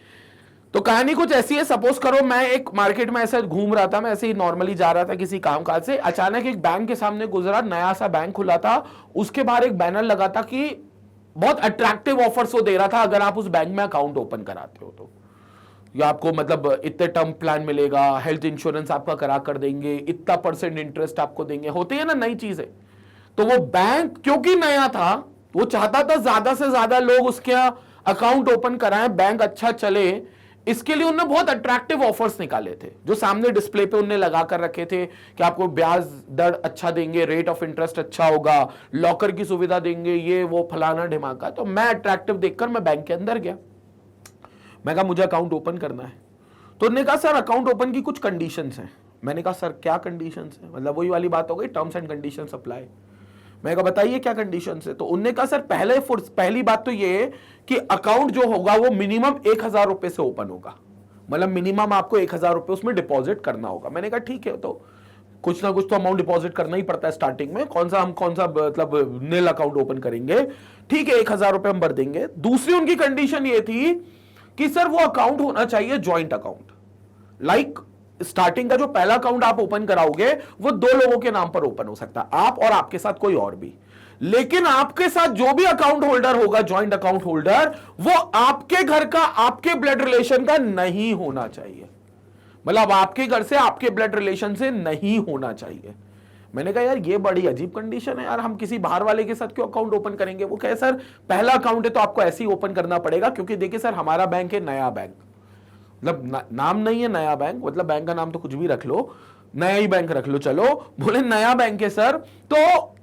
Speaker 1: तो कहानी कुछ ऐसी है, सपोज करो मैं एक मार्केट में ऐसे घूम रहा था, मैं ऐसे ही नॉर्मली जा रहा था किसी कामकाज से, अचानक एक बैंक के सामने गुजरा, नया सा बैंक खुला था, उसके बाहर एक बैनर लगा था कि बहुत अट्रैक्टिव ऑफर्स वो दे रहा था अगर आप उस बैंक में अकाउंट ओपन कराते हो तो, या आपको मतलब इतने टर्म प्लान मिलेगा, हेल्थ इंश्योरेंस आपका करा कर देंगे, इतना % इंटरेस्ट आपको देंगे, होती है ना नई चीजें। तो वो बैंक क्योंकि नया था, वो चाहता था ज्यादा से ज्यादा लोग उसके अकाउंट ओपन कराएं, बैंक अच्छा चले, इसके लिए उन्होंने बहुत अट्रैक्टिव ऑफर्स निकाले थे जो सामने डिस्प्ले पे उन्होंने लगा कर रखे थे कि आपको ब्याज दर अच्छा देंगे, रेट ऑफ इंटरेस्ट अच्छा होगा, लॉकर की सुविधा देंगे, ये वो फलाना ढिमाका। तो मैं अट्रैक्टिव देखकर मैं बैंक के अंदर गया, मैं कहा मुझे अकाउंट ओपन करना है। तो उन्होंने कहा सर अकाउंट ओपन की कुछ कंडीशंस हैं। मैंने कहा सर क्या कंडीशंस हैं, मतलब वही वाली बात हो गई, टर्म्स एंड कंडीशंस अप्लाई। मैं कहा बताइए क्या कंडीशंस है। तो उन्होंने कहा सर पहली बात तो ये है कि अकाउंट जो होगा वो मिनिमम 1000 रुपए से ओपन होगा, मतलब मिनिमम आपको 1000 रुपए उसमें डिपॉजिट करना होगा। मैंने कहा ठीक है, तो कुछ ना कुछ तो अमाउंट डिपॉजिट करना ही पड़ता है स्टार्टिंग में, कौन सा मतलब नील अकाउंट ओपन करेंगे, ठीक है 1000 रुपए हम भर देंगे। दूसरी उनकी कंडीशन ये थी कि सर वो अकाउंट होना चाहिए ज्वाइंट अकाउंट, लाइक स्टार्टिंग का जो पहला अकाउंट आप ओपन कराओगे वो 2 लोगों के नाम पर ओपन हो सकता है, आप और आपके साथ कोई और भी, लेकिन आपके साथ जो भी अकाउंट होल्डर होगा, ज्वाइंट अकाउंट होल्डर, वो आपके घर का, आपके ब्लड रिलेशन का नहीं होना चाहिए, मतलब आपके घर से, आपके ब्लड रिलेशन से नहीं होना चाहिए। मैंने कहा यार ये बड़ी अजीब कंडीशन है यार, हम किसी बाहर वाले के साथ क्यों अकाउंट ओपन करेंगे। वो कहे सर पहला अकाउंट है तो आपको ऐसे ही ओपन करना पड़ेगा, क्योंकि देखिए सर हमारा बैंक है नया बैंक, मतलब नाम नहीं है नया बैंक, मतलब बैंक का नाम तो कुछ भी रख लो, नया ही बैंक रख लो, चलो बोले नया बैंक है सर, तो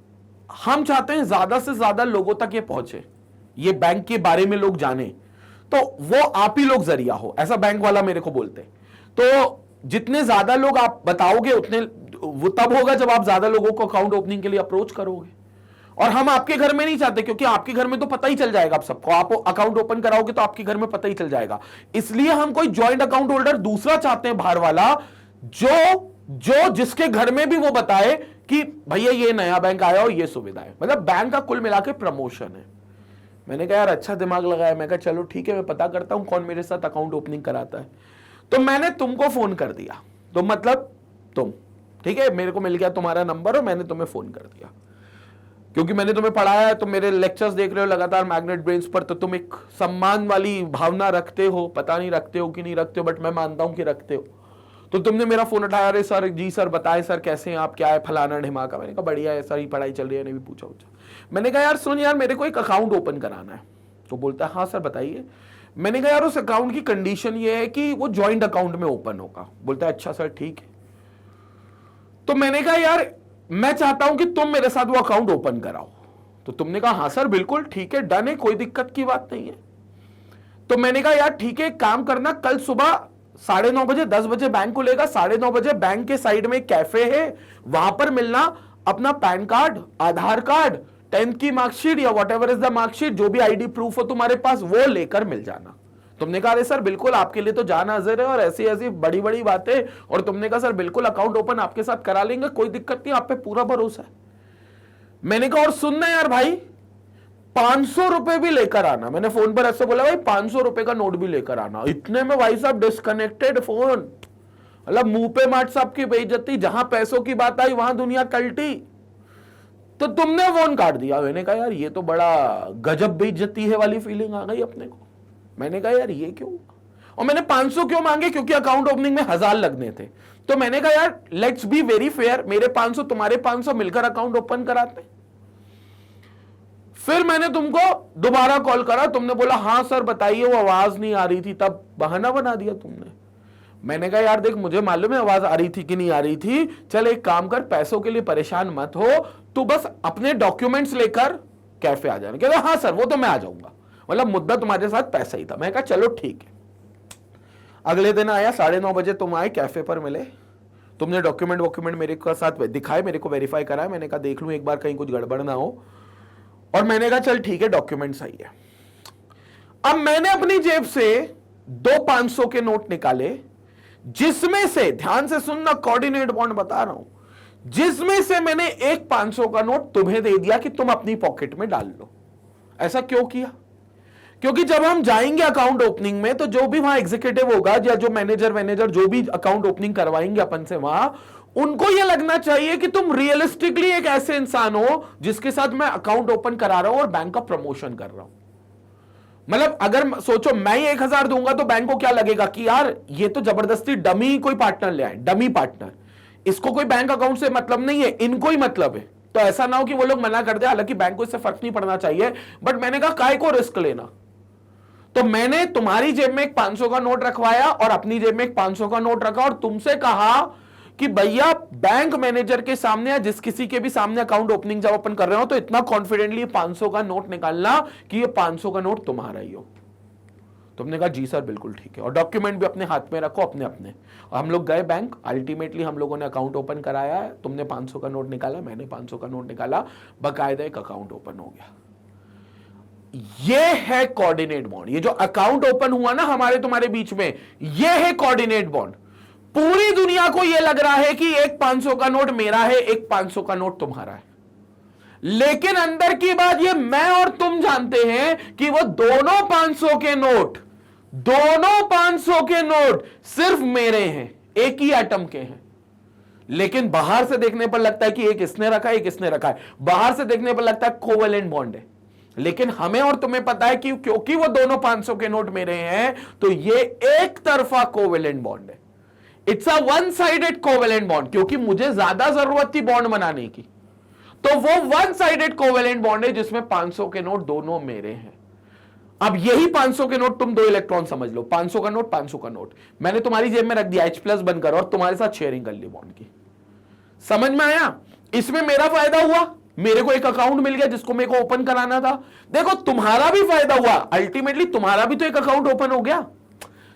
Speaker 1: हम चाहते हैं ज्यादा से ज्यादा लोगों तक ये पहुंचे, ये बैंक के बारे में लोग जाने, तो वो आप ही लोग जरिया हो, ऐसा बैंक वाला मेरे को बोलते। तो जितने ज्यादा लोग आप बताओगे उतने वो तब होगा जब आप ज्यादा लोगों को अकाउंट ओपनिंग के लिए अप्रोच करोगे, और हम आपके घर में नहीं चाहते, क्योंकि आपके घर में तो पता ही चल जाएगा आप सबको, आप अकाउंट ओपन कराओगे तो आपके घर में पता ही चल जाएगा। इसलिए हम कोई ज्वाइंट अकाउंट होल्डर दूसरा चाहते हैं बाहर वाला, जो जिसके घर में भी वो बताए कि भैया ये नया बैंक आया और ये सुविधा है, मतलब बैंक का कुल मिला के प्रमोशन है। मैंने कहा यार अच्छा दिमाग लगाया, मैं कहा चलो ठीक है मैं पता करता हूं कौन मेरे साथ अकाउंट ओपनिंग कराता है। तो मैंने तुमको फोन कर दिया, तो मतलब तुम, ठीक है, मेरे को मिल गया तुम्हारा नंबर और मैंने तुम्हें फोन कर दिया, क्योंकि मैंने तुम्हें पढ़ाया है, तुम मेरे लेक्चर्स देख रहे हो लगातार मैग्नेट ब्रेन्स पर, तो तुम एक सम्मान वाली भावना रखते हो, पता नहीं रखते हो कि नहीं रखते हो, बट मैं मानता हूं कि रखते हो। तो तुमने मेरा फोन उठाया, अरे सर जी सर बताएं सर कैसे हैं आप, क्या है फलाना ढिमाका। मैंने कहा बढ़िया है सर, ही पढ़ाई चल रही है, नहीं भी पूछा। मैंने कहा यार सुन यार मेरे को एक अकाउंट ओपन कराना है। तो बोलता है हाँ सर बताइए। मैंने कहा यार उस अकाउंट की कंडीशन ये है कि वो ज्वाइंट अकाउंट में ओपन होगा। बोलता है अच्छा सर ठीक है। तो मैंने कहा यार मैं चाहता हूं कि तुम मेरे साथ वो अकाउंट ओपन कराओ। तो तुमने कहा हाँ सर बिल्कुल ठीक है, डन है, कोई दिक्कत की बात नहीं है। तो मैंने कहा यार ठीक है, काम करना, कल सुबह 9:30 बजे 10 बजे बैंक खुलेगा, 9:30 बजे बैंक के साइड में कैफे है, वहां पर मिलना, अपना पैन कार्ड, आधार कार्ड, 10th की मार्कशीट या what ever is the marksheet, जो भी आईडी प्रूफ हो तुम्हारे पास वो लेकर मिल जाना। तुमने कहा अरे सर बिल्कुल आपके लिए तो जान हाजिर है और ऐसी ऐसी बड़ी बड़ी बातें, और तुमने कहा सर बिल्कुल अकाउंट ओपन आपके साथ करा लेंगे, कोई दिक्कत नहीं, आप पे पूरा भरोसा है। मैंने कहा और सुनना यार भाई 500 रुपए भी लेकर आना। मैंने फोन पर ऐसे बोला भाई 500 रुपए का नोट भी लेकर आना। इतने में भाई साहब डिस्कनेक्टेड फोन, मतलब मुंह पे माट साहब की बेइज्जती, जहां पैसों की बात आई वहां दुनिया कल्टी। तो तुमने फोन काट दिया। मैंने कहा यार ये तो बड़ा गजब बेइज्जती है वाली फीलिंग आ गई अपने को। मैंने कहा यार ये क्यों, और मैंने 500 क्यों मांगे, क्योंकि अकाउंट ओपनिंग में 1000 लगने थे। तो मैंने कहा यार लेट्स बी वेरी फेयर, मेरे 500 तुम्हारे 500 मिलकर अकाउंट ओपन कराते। फिर मैंने तुमको दोबारा कॉल करा, तुमने बोला हाँ सर बताइए, वो आवाज नहीं आ रही थी, तब बहाना बना दिया तुमने। मैंने कहा यार देख मुझे मालूम है आवाज आ रही थी कि नहीं आ रही थी, चल एक काम कर, पैसों के लिए परेशान मत हो, तू बस अपने डॉक्यूमेंट्स लेकर कैफे आ जाना। कहता हाँ सर वो तो मैं आ जाऊंगा, मतलब मुद्दा तुम्हारे साथ पैसा ही था। मैं कहा चलो ठीक है। अगले दिन आया, 9:30 बजे तुम आए, कैफे पर मिले, तुमने डॉक्यूमेंट मेरे को साथ दिखाए, मेरे को वेरीफाई कराया। मैंने कहा देख लूं एक बार कहीं कुछ गड़बड़ ना हो, और मैंने कहा चल ठीक है डॉक्यूमेंट सही है। अब मैंने अपनी जेब से 2 500 के नोट निकाले, जिसमें से, ध्यान से सुनना, कोऑर्डिनेट बॉन्ड बता रहा हूं, जिसमें से मैंने एक 500 का नोट तुम्हें दे दिया कि तुम अपनी पॉकेट में डाल लो। ऐसा क्यों किया? क्योंकि जब हम जाएंगे अकाउंट ओपनिंग में तो जो भी वहां एग्जीक्यूटिव होगा या जो मैनेजर जो भी अकाउंट ओपनिंग करवाएंगे अपन से वहां, उनको यह लगना चाहिए कि तुम रियलिस्टिकली एक ऐसे इंसान हो जिसके साथ मैं अकाउंट ओपन करा रहा हूं और बैंक का प्रमोशन कर रहा हूं। मतलब अगर सोचो मैं ही 1,000 दूंगा तो बैंक को क्या लगेगा कि यार ये तो जबरदस्ती डमी कोई पार्टनर ले आए, डमी पार्टनर, इसको कोई बैंक अकाउंट से मतलब नहीं है, इनको ही मतलब है। तो ऐसा ना हो कि वो लोग मना कर दे, हालांकि बैंक को इससे फर्क नहीं पड़ना चाहिए, बट मैंने कहा काय को रिस्क लेना। तो मैंने तुम्हारी जेब में एक 500 का नोट रखवाया और अपनी जेब में एक 500 का नोट रखा और तुमसे कहा कि भैया बैंक मैनेजर के सामने या जिस किसी के भी सामने अकाउंट ओपनिंग जब ओपन कर रहे हो तो इतना कॉन्फिडेंटली 500 का नोट निकालना कि ये 500 का नोट तुम्हारा ही हो। तुमने कहा जी सर बिल्कुल ठीक है, और डॉक्यूमेंट भी अपने हाथ में रखो अपने अपने। और हम लोग गए बैंक, अल्टीमेटली हम लोगों ने अकाउंट ओपन कराया है, तुमने 500 का नोट निकाला, मैंने 500 का नोट निकाला, बकायदा एक अकाउंट ओपन हो गया। ये है कोऑर्डिनेट बॉन्ड। ये जो अकाउंट ओपन हुआ ना हमारे तुम्हारे बीच में, ये है कोऑर्डिनेट बॉन्ड। पूरी दुनिया को यह लग रहा है कि एक 500 का नोट मेरा है, एक 500 का नोट तुम्हारा है, लेकिन अंदर की बात ये मैं और तुम जानते हैं कि वो दोनों 500 के नोट, दोनों 500 के नोट सिर्फ मेरे हैं, एक ही एटम के हैं। लेकिन बाहर से देखने पर लगता है कि एक इसने रखा है, एक इसने रखा है, बाहर से देखने पर लगता है कोवेलेंट बॉन्ड है, लेकिन हमें और तुम्हें पता है कि क्योंकि वो दोनों 500 के नोट मेरे हैं तो ये एक तरफा कोवेलेंट बॉन्ड है। It's a one sided covalent bond, क्योंकि मुझे ज्यादा जरूरत थी बॉन्ड बनाने की, तो वो वन साइडेड कोवेलेंट बॉन्ड है जिसमें 500 के नोट दोनों मेरे हैं। अब यही 500 के नोट तुम 2 इलेक्ट्रॉन समझ लो, 500 का नोट 500 का नोट मैंने तुम्हारी जेब में रख दिया H+ बनकर और तुम्हारे साथ शेयरिंग कर ली बॉन्ड की। समझ में आया? इसमें मेरा फायदा हुआ, मेरे को एक अकाउंट मिल गया जिसको मेरे को ओपन कराना था। देखो तुम्हारा भी फायदा हुआ, अल्टीमेटली तुम्हारा भी तो एक अकाउंट ओपन हो गया।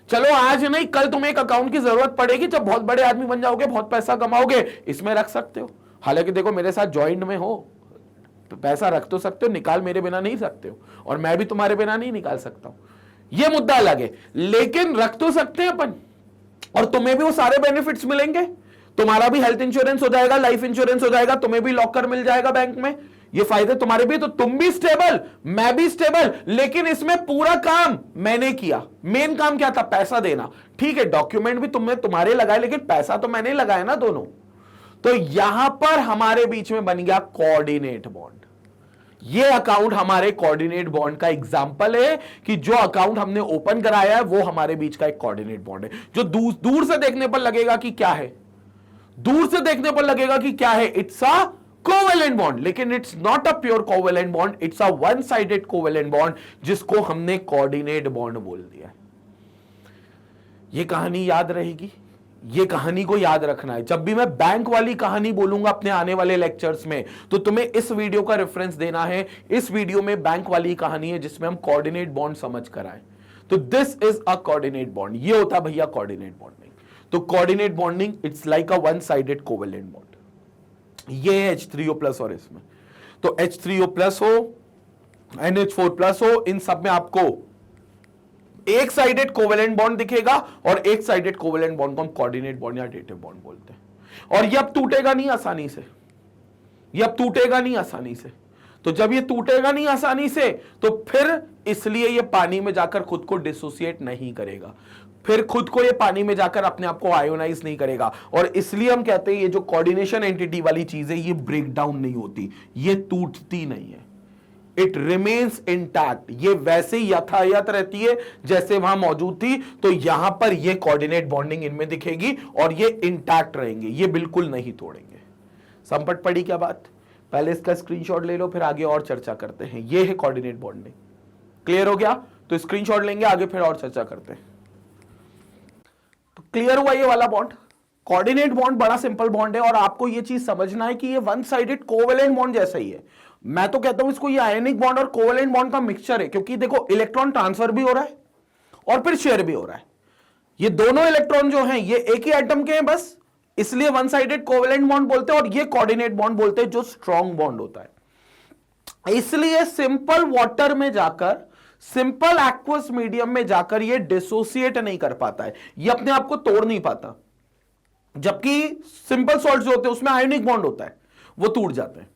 Speaker 1: चलो आज नहीं कल तुम्हें एक अकाउंट की जरूरत पड़ेगी, जब बहुत बड़े आदमी बन जाओगे, बहुत पैसा कमाओगे, इसमें रख सकते हो। हालांकि देखो मेरे साथ ज्वाइंट में हो तो पैसा रख तो सकते हो, निकाल मेरे बिना नहीं सकते हो, और मैं भी तुम्हारे बिना नहीं निकाल सकता हूं, यह मुद्दा अलग है, लेकिन रख तो सकते हैं अपन, और तुम्हें भी वो सारे बेनिफिट्स मिलेंगे। तुम्हारा भी हेल्थ इंश्योरेंस हो जाएगा, लाइफ इंश्योरेंस हो जाएगा, तुम्हें भी लॉकर मिल जाएगा बैंक में, ये फायदे तुम्हारे भी, तो तुम भी स्टेबल, मैं भी स्टेबल। लेकिन इसमें पूरा काम मैंने किया। मेन काम क्या था? पैसा देना। ठीक है, डॉक्यूमेंट भी तुमने तुम्हारे लगाए, लेकिन पैसा तो मैंने लगाया ना दोनों। तो यहां पर हमारे बीच में बन गया कोऑर्डिनेट बॉन्ड। ये अकाउंट हमारे कोऑर्डिनेट बॉन्ड का एग्जांपल है कि जो अकाउंट हमने ओपन कराया है वो हमारे बीच का एक कोऑर्डिनेट बॉन्ड है। जो दूर से देखने पर लगेगा कि क्या है, दूर से देखने पर लगेगा कि क्या है, इट्स अ कोवेलेंट बॉन्ड, लेकिन it's not a pure covalent bond, it's a one sided covalent bond, जिसको हमने कोऑर्डिनेट बॉन्ड बोल दिया। ये कहानी याद रहेगी, ये कहानी को याद रखना है। जब भी मैं बैंक वाली कहानी बोलूंगा अपने आने वाले लेक्चर्स में, तो तुम्हें इस वीडियो का रेफरेंस देना है। इस वीडियो में बैंक वाली कहानी है जिसमें हम कोऑर्डिनेट बॉन्ड समझ कर आए। तो this is a coordinate bond, ये होता भैया कोऑर्डिनेट बॉन्डिंग। तो coordinate bonding it's like a one sided covalent bond. ये है H3O+ और इसमें तो H3O+ हो, NH4+ हो, इन सब में आपको एक साइडेड कोवेलेंट बॉन्ड दिखेगा, और एक साइडेड कोवेलेंट बॉन्ड को हम कोऑर्डिनेट बॉन्ड या डेटिव बॉन्ड बोलते हैं। और ये अब टूटेगा नहीं आसानी से, ये अब टूटेगा नहीं आसानी से। तो जब ये टूटेगा नहीं आसानी से, तो फिर इसलिए ये पानी में जाकर खुद को डिसोसिएट नहीं करेगा, फिर खुद को ये पानी में जाकर अपने आप को आयोनाइज नहीं करेगा, और इसलिए हम कहते हैं ये जो कोऑर्डिनेशन एंटिटी वाली चीज है ये ब्रेक डाउन नहीं होती, ये टूटती नहीं है, इट रिमेन्स इंटैक्ट, ये वैसे ही यथायथ रहती है जैसे वहां मौजूद थी। तो यहां पर ये कोऑर्डिनेट बॉन्डिंग इनमें दिखेगी और ये इंटैक्ट रहेंगे, ये बिल्कुल नहीं तोड़ेंगे। संपट पड़ी क्या बात? पहले इसका स्क्रीनशॉट ले लो, फिर आगे और चर्चा करते हैं। ये है कोऑर्डिनेट बॉन्डिंग। क्लियर हो गया? तो स्क्रीनशॉट लेंगे, आगे फिर और चर्चा करते हैं। तो क्लियर हुआ ये वाला बॉन्ड। कोऑर्डिनेट बॉन्ड बड़ा सिंपल बॉन्ड है, और आपको ये चीज समझना है कि ये वन साइडेड कोवेलेंट बॉन्ड जैसा ही है। मैं तो कहता हूं इसको ये आयनिक बॉन्ड और कोवेलेंट बॉन्ड का मिक्सचर है, क्योंकि देखो इलेक्ट्रॉन ट्रांसफर भी हो रहा है और फिर शेयर भी हो रहा है। ये दोनों इलेक्ट्रॉन जो हैं ये एक ही एटम के हैं बस, इसलिए वन साइडेड कोवेलेंट बॉन्ड बोलते हैं, और ये कोऑर्डिनेट बॉन्ड बोलते हैं जो स्ट्रॉन्ग बॉन्ड होता है। इसलिए सिंपल वाटर में जाकर, सिंपल एक्वस मीडियम में जाकर ये डिसोसिएट नहीं कर पाता है, ये अपने आप को तोड़ नहीं पाता। जबकि सिंपल सॉल्ट जो होते हैं उसमें आयनिक बॉन्ड होता है, वो टूट जाते हैं।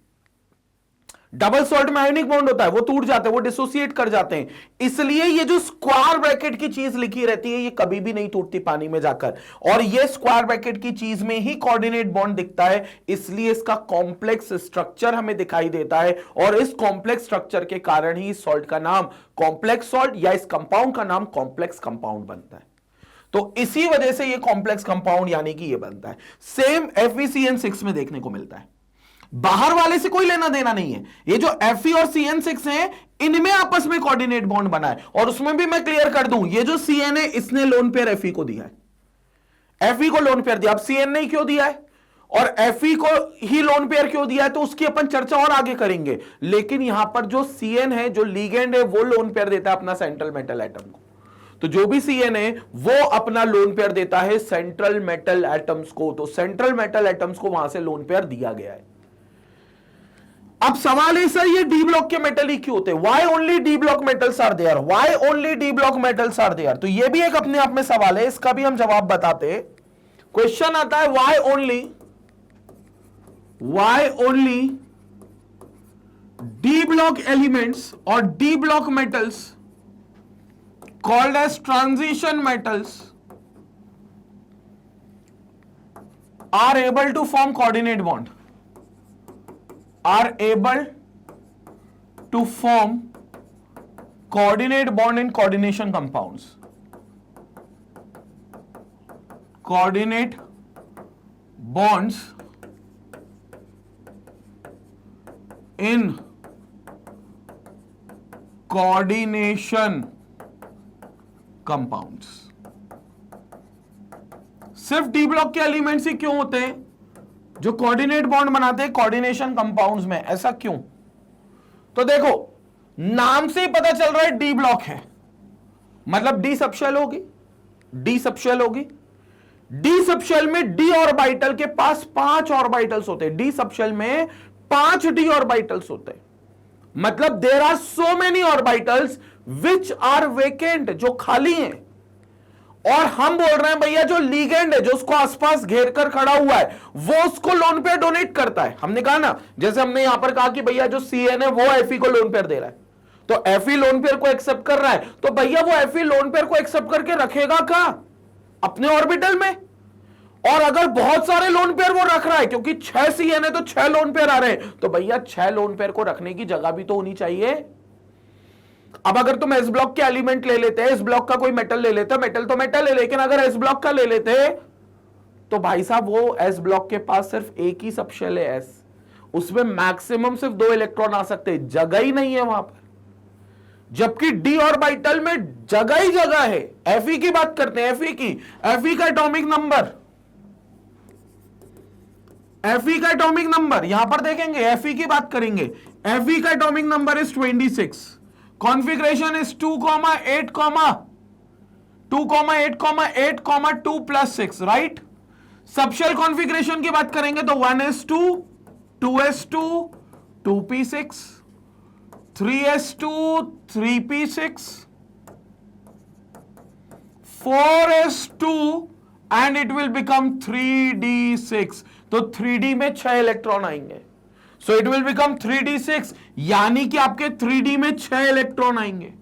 Speaker 1: डबल सॉल्ट में आयोनिक बॉन्ड होता है, वो टूट जाते हैं, वो डिसोसिएट कर जाते हैं। इसलिए ये जो स्क्वायर ब्रैकेट की चीज लिखी रहती है ये कभी भी नहीं टूटती पानी में जाकर, और ये स्क्वायर ब्रैकेट की चीज में ही कोऑर्डिनेट बॉन्ड दिखता है, इसलिए इसका कॉम्प्लेक्स स्ट्रक्चर हमें दिखाई देता है, और इस कॉम्प्लेक्स स्ट्रक्चर के कारण ही सॉल्ट का नाम कॉम्प्लेक्स सॉल्ट या इस कंपाउंड का नाम कॉम्प्लेक्स कंपाउंड बनता है। तो इसी वजह से ये कॉम्प्लेक्स कंपाउंड यानी कि ये बनता है। सेम FeCN6 में देखने को मिलता है, बाहर वाले से कोई लेना देना नहीं है। ये जो Fe और CN6 हैं इनमें आपस में कोऑर्डिनेट बॉन्ड बना है, और उसमें भी मैं क्लियर कर दूं, ये जो CN है इसने लोन पेयर Fe को दिया है, Fe को लोन पेयर दिया। अब CN ने क्यों दिया है और Fe को ही लोन पेयर क्यों दिया है तो उसकी अपन चर्चा और आगे करेंगे, लेकिन यहां पर जो CN है जो लीगेंड है वो लोन पेयर देता है अपना सेंट्रल मेटल एटम को। तो जो भी CN है वो अपना लोन पेयर देता है सेंट्रल मेटल एटम्स को, तो सेंट्रल मेटल एटम्स को वहां से लोन पेयर दिया गया है। अब सवाल है सर ये डी ब्लॉक के मेटल ही क्यों होते हैं, why only D block metals are there, why only D block metals are there. तो ये भी एक अपने आप में सवाल है, इसका भी हम जवाब बताते। क्वेश्चन आता है why only D block elements और D block metals called as transition metals are able to form coordinate bond, are able to form coordinate bond in coordination compounds, coordinate bonds in coordination compounds. सिर्फ डी ब्लॉक के एलिमेंट्स ही क्यों होते हैं जो कोऑर्डिनेट बॉन्ड बनाते हैं कोऑर्डिनेशन कंपाउंड्स में, ऐसा क्यों? तो देखो नाम से ही पता चल रहा है डी ब्लॉक है, मतलब डी सबशेल होगी, डी सबशेल होगी। डी सबशेल में डी ऑर्बिटल के पास 5 ऑर्बिटल्स होते हैं, डी सबशेल में 5 डी ऑर्बिटल्स होते हैं, मतलब there are so many orbitals which are vacant, जो खाली हैं। और हम बोल रहे हैं भैया जो लीगेंड है जो उसको आसपास घेर कर खड़ा हुआ है वो उसको लोन पेयर डोनेट करता है। हमने कहा ना, जैसे हमने यहां पर कहा कि भैया जो CN है वो Fe को लोन पेयर दे रहा है, तो Fe लोन पेयर को एक्सेप्ट कर रहा है, तो भैया वो Fe लोन पेयर को एक्सेप्ट करके रखेगा कहां? अपने ऑर्बिटल में। और अगर बहुत सारे लोन पेयर वो रख रहा है, क्योंकि 6 CN है तो 6 लोन पेयर आ रहे हैं, तो भैया 6 लोन पेयर को रखने की जगह भी तो होनी चाहिए। अब अगर तुम S ब्लॉक के एलिमेंट ले लेते हैं, इस ब्लॉक का कोई मेटल ले लेते, मेटल तो मेटल है, लेकिन अगर S ब्लॉक का ले लेते तो भाई साहब वो S ब्लॉक के पास सिर्फ एक ही सबशेल है S, उसमें मैक्सिमम सिर्फ 2 इलेक्ट्रॉन आ सकते हैं, जगह ही नहीं है वहां पर। जबकि डी ऑर्बिटल में जगह ही जगह है। Fe की बात करते हैं, Fe का एटॉमिक नंबर, Fe का एटॉमिक नंबर यहां पर देखेंगे, Fe की बात करेंगे, Fe का atomic number is 26, configuration is 2,8, 2,8,2 plus 6, right. Subshell configuration की बात करेंगे तो 1s2, 2s2, 2p6, 3s2, 3p6, 4s2 and it will become 3d6। तो 3d में 6 इलेक्ट्रॉन आएंगे, so it will become 3d6, यानी कि आपके 3d में 6 इलेक्ट्रॉन आएंगे,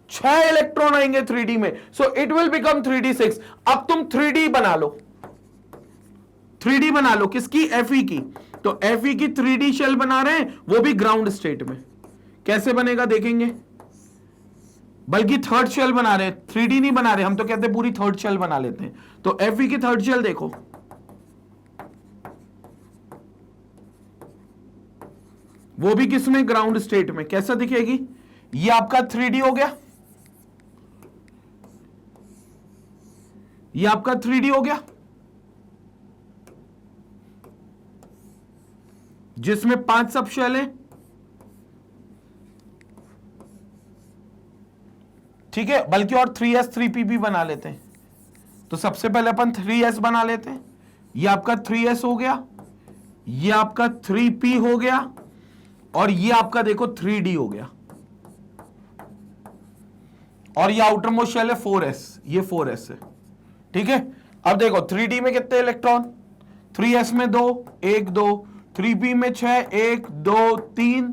Speaker 1: 6 इलेक्ट्रॉन आएंगे 3d में, so it will become 3d6। अब तुम 3d बना लो, 3d बना लो किसकी? Fe की। तो Fe की 3d शेल बना रहे हैं, वो भी ग्राउंड स्टेट में। कैसे बनेगा देखेंगे, बल्कि थर्ड शेल बना रहे हैं, 3d नहीं बना रहे, हम तो कहते हैं पूरी थर्ड शेल बना लेते हैं। तो Fe की थर्ड शेल देखो, वो भी किसमें? ग्राउंड स्टेट में। कैसा दिखेगी? ये आपका 3d हो गया, ये आपका 3d हो गया, जिसमें 5 सबशेल है, ठीक है। बल्कि और 3s 3p भी बना लेते हैं। तो सबसे पहले अपन 3s बना लेते हैं, ये आपका 3s हो गया, ये आपका 3p हो गया, और ये आपका देखो 3d हो गया, और ये आउटर मोस्ट शेल है 4s, ये 4s है, ठीक है। अब देखो 3d में कितने इलेक्ट्रॉन? 3s में 2, 1 2, 3p में 6, 1 2 3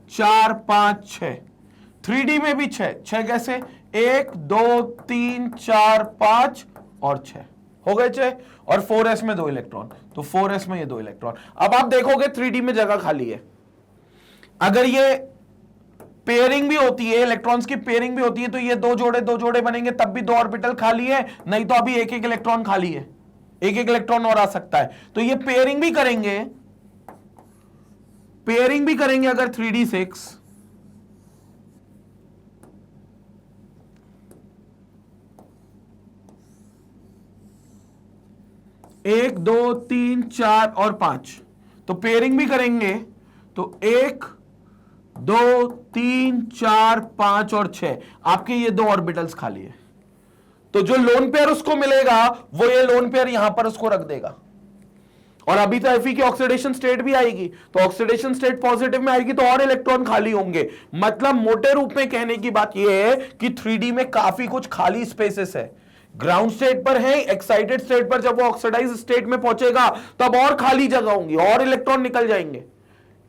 Speaker 1: 4 5 6। 3d में भी 6, 6 कैसे, 1 2 3 4 5 और 6 हो गए 6। और 4s में 2 इलेक्ट्रॉन, तो 4s में ये 2 इलेक्ट्रॉन। अब आप देखोगे 3d में जगह खाली है। अगर ये पेयरिंग भी होती है, इलेक्ट्रॉन्स की पेयरिंग भी होती है, तो ये दो जोड़े बनेंगे, तब भी 2 ऑर्बिटल खाली है, नहीं तो अभी एक इलेक्ट्रॉन खाली है, एक इलेक्ट्रॉन और आ सकता है। तो ये पेयरिंग भी करेंगे अगर 3d6, एक 2 3 4 और 5, तो पेयरिंग भी करेंगे, तो 1 2 3 4 5 और 6, आपके ये 2 ऑर्बिटल्स खाली है। तो जो लोन पेयर उसको मिलेगा वो ये लोन पेयर यहां पर उसको रख देगा। और अभी तो Fe की ऑक्सीडेशन स्टेट भी आएगी, तो ऑक्सीडेशन स्टेट पॉजिटिव में आएगी तो और इलेक्ट्रॉन खाली होंगे। मतलब मोटे रूप में कहने की बात यह है कि 3d में काफी कुछ खाली स्पेसेस है। ग्राउंड स्टेट पर है, एक्साइटेड स्टेट पर जब वो ऑक्सीडाइज स्टेट में पहुंचेगा तब और खाली जगह होंगी और इलेक्ट्रॉन निकल जाएंगे,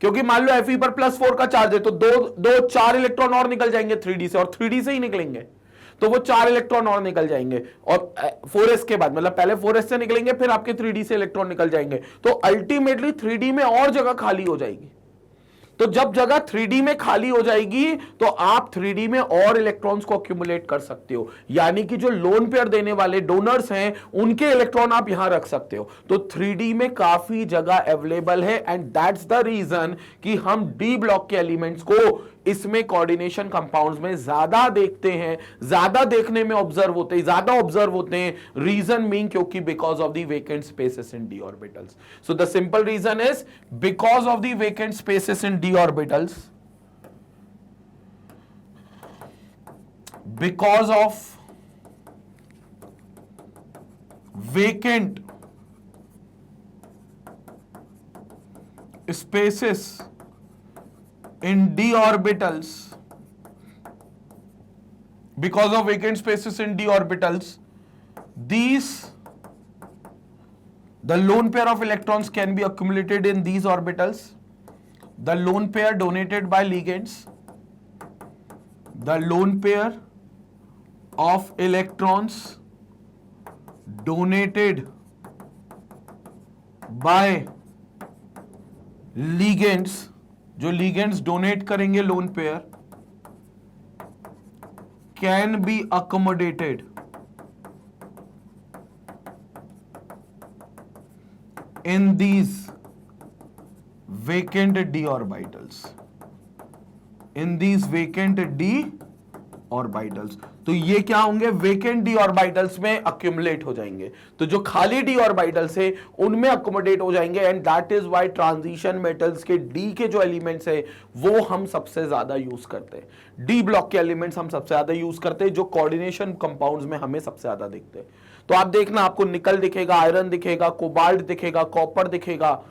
Speaker 1: क्योंकि मान लो Fe पर +4 का चार्ज है, तो 4 इलेक्ट्रॉन और निकल जाएंगे 3d से, और 3d से ही निकलेंगे तो वो 4 इलेक्ट्रॉन और निकल जाएंगे। और 4s के बाद, मतलब पहले 4s से निकलेंगे, फिर आपके 3d से इलेक्ट्रॉन निकल जाएंगे, तो अल्टीमेटली 3d में और जगह खाली हो जाएगी। तो जब जगह 3d में खाली हो जाएगी तो आप 3d में और इलेक्ट्रॉन्स को अक्यूमुलेट कर सकते हो, यानी कि जो लोन पेयर देने वाले डोनर्स हैं उनके इलेक्ट्रॉन आप यहां रख सकते हो। तो 3d में काफी जगह अवेलेबल है, एंड दैट्स द रीजन कि हम डी ब्लॉक के एलिमेंट्स को इसमें कोऑर्डिनेशन कंपाउंड्स में ज्यादा देखते हैं, ज्यादा देखने में ऑब्जर्व होते हैं, ज्यादा ऑब्जर्व होते हैं। रीजन मीन क्योंकि because of the vacant spaces in d orbitals. So the simple reason is because of the vacant spaces in d orbitals, because of vacant spaces in d orbitals, because of vacant spaces in d orbitals, these the lone pair of electrons can be accumulated in these orbitals. The lone pair donated by ligands, the lone pair of electrons donated by ligands, जो ligands donate करेंगे lone pair, can be accommodated in these vacant d orbitals, in these vacant d orbitals। तो ये क्या होंगे, वेकेंट डी ऑर्बिटल्स में अक्यूमुलेट हो जाएंगे, तो जो खाली डी ऑर्बिटल्स है उनमें अकोमोडेट हो जाएंगे। And that is why transition metals के डी के जो एलिमेंट्स है वो हम सबसे ज्यादा यूज करते हैं, डी ब्लॉक के एलिमेंट्स हम सबसे ज्यादा यूज करते हैं, जो कोऑर्डिनेशन कंपाउंड्स में हमें सबसे ज्यादा दिखते हैं। तो आप देखना, आपको निकल दिखेगा, आयरन दिखेगा, कोबाल्ट दिखेगा, कॉपर दिखेगा,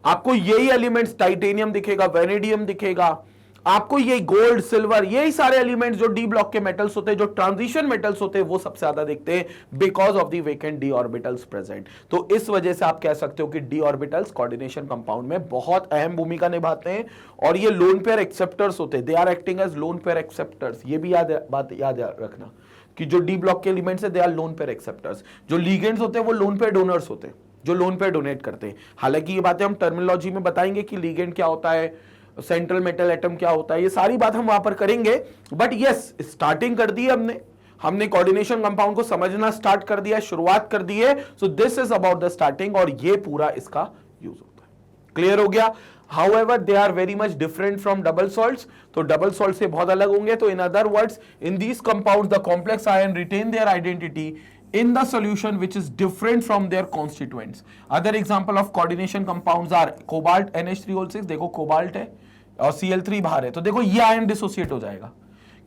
Speaker 1: आपको यही एलिमेंट्स, टाइटेनियम दिखेगा, वेनेडियम दिखेगा, आपको ये गोल्ड, सिल्वर, यही सारे एलिमेंट्स जो डी ब्लॉक के मेटल्स होते हैं, जो ट्रांजिशन मेटल्स होते हैं, वो सबसे ज्यादा दिखते हैं because of the vacant D orbitals present. तो इस वजह से आप कह सकते हो कि डी ऑर्बिटल्स कोऑर्डिनेशन कंपाउंड में बहुत अहम भूमिका निभाते हैं, और ये लोन पेयर एक्सेप्टर्स होते हैं, they are acting as lone pair acceptors. ये भी बात याद रखना कि जो डी ब्लॉक के एलिमेंट्स है they are lone pair acceptors, जो लिगेंड्स होते हैं वो लोन पेयर डोनर्स होते हैं, जो लोन पेयर डोनेट करते हैं। हालांकि ये बातें हम टर्मिनोलॉजी में बताएंगे कि लिगेंड क्या होता है, सेंट्रल मेटल एटम क्या होता है, ये सारी बात हम वहां पर करेंगे। बट यस, स्टार्टिंग कर दी है हमने कोऑर्डिनेशन कंपाउंड को समझना स्टार्ट कर दिया, शुरुआत कर दी है। So this is about the starting, और ये पूरा इसका यूज होता है। क्लियर हो गया? However, they are very much different from double salts. तो डबल सॉल्ट से बहुत अलग होंगे। तो in other words, in these compounds, the complex ion retain their identity in the solution which is different from their constituents. Other example of coordination compounds are cobalt NH3O6, देखो कोबाल्ट है और Cl3 बाहर है, तो देखो ये आयन डिसोसिएट हो जाएगा।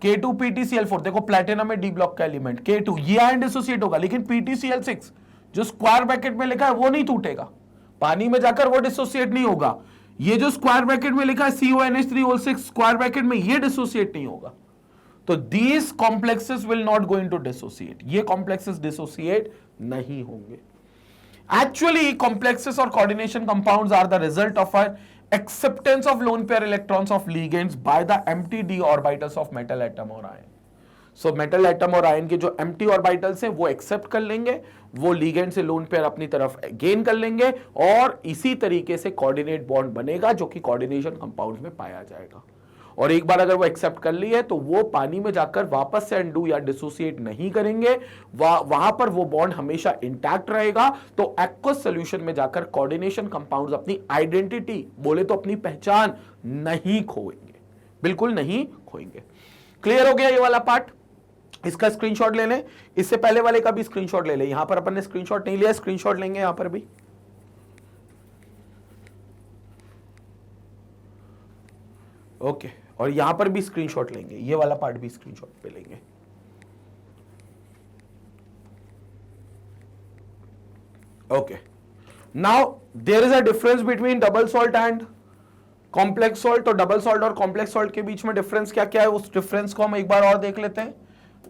Speaker 1: K2 PtCl4, देखो प्लेटिनम में डी ब्लॉक का एलिमेंट K2, ये आयन डिसोसिएट होगा, लेकिन PtCl6 जो स्क्वायर ब्रैकेट में लिखा है वो नहीं टूटेगा, पानी में जाकर वो डिसोसिएट नहीं होगा। ये जो स्क्वायर ब्रैकेट में लिखा है CONH3O6 स्क्वायर ब्रैकेट में, ये डिसोसिएट नहीं होगा। तो these complexes will not going to dissociate, ये complexes dissociate नहीं होंगे। Actually, complexes or coordination compounds are the result of an acceptance of lone pair electrons of ligands by the empty d orbitals of metal atom or ion. So metal atom और आयन के जो एम्प्टी ऑर्बिटल्स हैं वो एक्सेप्ट कर लेंगे, वो लिगेंड से लोन पेयर अपनी तरफ गेन कर लेंगे और इसी तरीके से कोऑर्डिनेट बॉन्ड बनेगा जो कि कोऑर्डिनेशन कंपाउंड्स में पाया जाएगा। और एक बार अगर वो एक्सेप्ट कर ली है तो वो पानी में जाकर वापस से अनडू या डिसोसिएट नहीं करेंगे, वहां पर वो बॉन्ड हमेशा इंटैक्ट रहेगा। तो एक्वस सॉल्यूशन में जाकर कोऑर्डिनेशन कंपाउंड्स अपनी आइडेंटिटी, बोले तो अपनी पहचान नहीं खोएंगे, बिल्कुल नहीं खोएंगे। क्लियर हो गया ये वाला पार्ट? इसका स्क्रीनशॉट ले लें, इससे पहले वाले का भी स्क्रीनशॉट ले लें। यहां पर अपन ने स्क्रीनशॉट नहीं लिया, स्क्रीनशॉट लेंगे यहां पर भी। ओके, और यहां पर भी स्क्रीनशॉट लेंगे, ये वाला पार्ट भी स्क्रीनशॉट पे लेंगे। Okay, now there is a difference between double salt and complex salt. तो डबल सॉल्ट और कॉम्प्लेक्स सॉल्ट के बीच में डिफरेंस क्या क्या है, उस डिफरेंस को हम एक बार और देख लेते हैं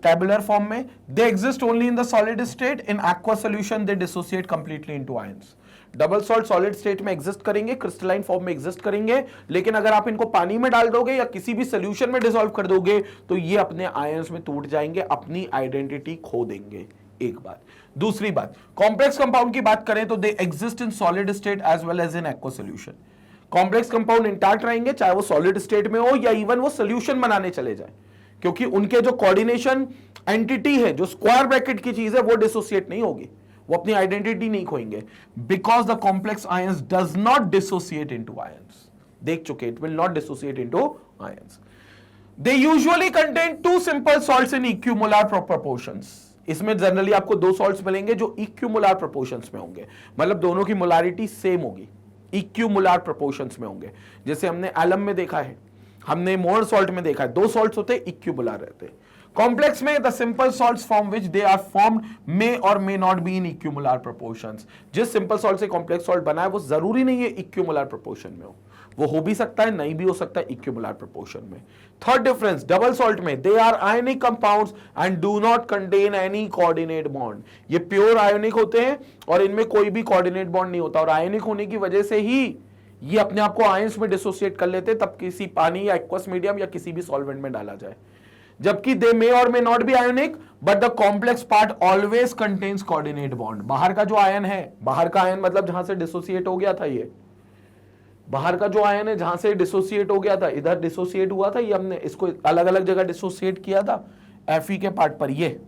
Speaker 1: टेबुलर फॉर्म में। They exist only in the solid state, in aqueous solution they dissociate completely into ions. Double salt solid state में एग्जिस्ट करेंगे, क्रिस्टलाइन फॉर्म में एग्जिस्ट करेंगे, लेकिन अगर आप इनको पानी में डाल दोगे या किसी भी सॉल्यूशन में डिसॉल्व कर दोगे तो ये अपने आयंस में टूट जाएंगे, अपनी आइडेंटिटी खो देंगे। एक बात। दूसरी बात, कॉम्प्लेक्स कंपाउंड की बात करें तो they exist in solid state as well as in aqueous solution. Complex compound intact रहेंगे चाहे वो सॉलिड स्टेट में हो या इवन वो सॉल्यूशन बनाने चले जाए, क्योंकि उनके जो कोऑर्डिनेशन एंटिटी है, जो स्क्वायर ब्रैकेट की चीज है, वो डिसोसिएट नहीं होगी, वो अपनी आइडेंटिटी नहीं खोएंगे। Because the complex ions does not dissociate into ions, देख चुके, it will not dissociate into ions. They usually contain two simple salts in equimolar proportions. इसमें जनरली आपको दो सॉल्ट्स मिलेंगे जो इक्विमोलर प्रोपोर्शंस में होंगे, मतलब दोनों की मोलारिटी सेम होगी, इक्विमोलर प्रोपोर्शंस में होंगे। जैसे हमने एलम में देखा है, हमने मोर सॉल्ट में देखा है, दो सॉल्ट्स होते हैं, इक्विमोलर रहते हैं। कॉम्प्लेक्स में the simple salts from which they are formed may or may not be in equimolar proportions. जिस सिंपल सॉल्ट से कॉम्प्लेक्स सॉल्ट बना है वो जरूरी नहीं है इक्विमोलर प्रोपोर्शन में हो भी सकता है, नहीं भी हो सकता है इक्विमोलर प्रोपोर्शन में। थर्ड डिफरेंस, डबल सॉल्ट में they are ionic compounds and do not contain any coordinate bond. ये प्योर आयनिक होते हैं और इनमें कोई भी कोऑर्डिनेट बॉन्ड नहीं होता, और आयनिक होने की वजह से ही ये अपने आप को आयंस में डिसोसिएट कर लेते तब किसी पानी या एक्वस मीडियम या किसी भी सॉल्वेंट में डाला जाए। जबकि दे may or may not be ionic but the complex part always contains coordinate bond. बाहर का जो आयन है, बाहर का आयन मतलब जहां से डिसोसिएट हो गया था, ये बाहर का जो आयन है जहां से डिसोसिएट हो गया था, इधर डिसोसिएट हुआ था, ये हमने इसको अलग अलग जगह डिसोसिएट किया था Fe के पार्ट पर, ये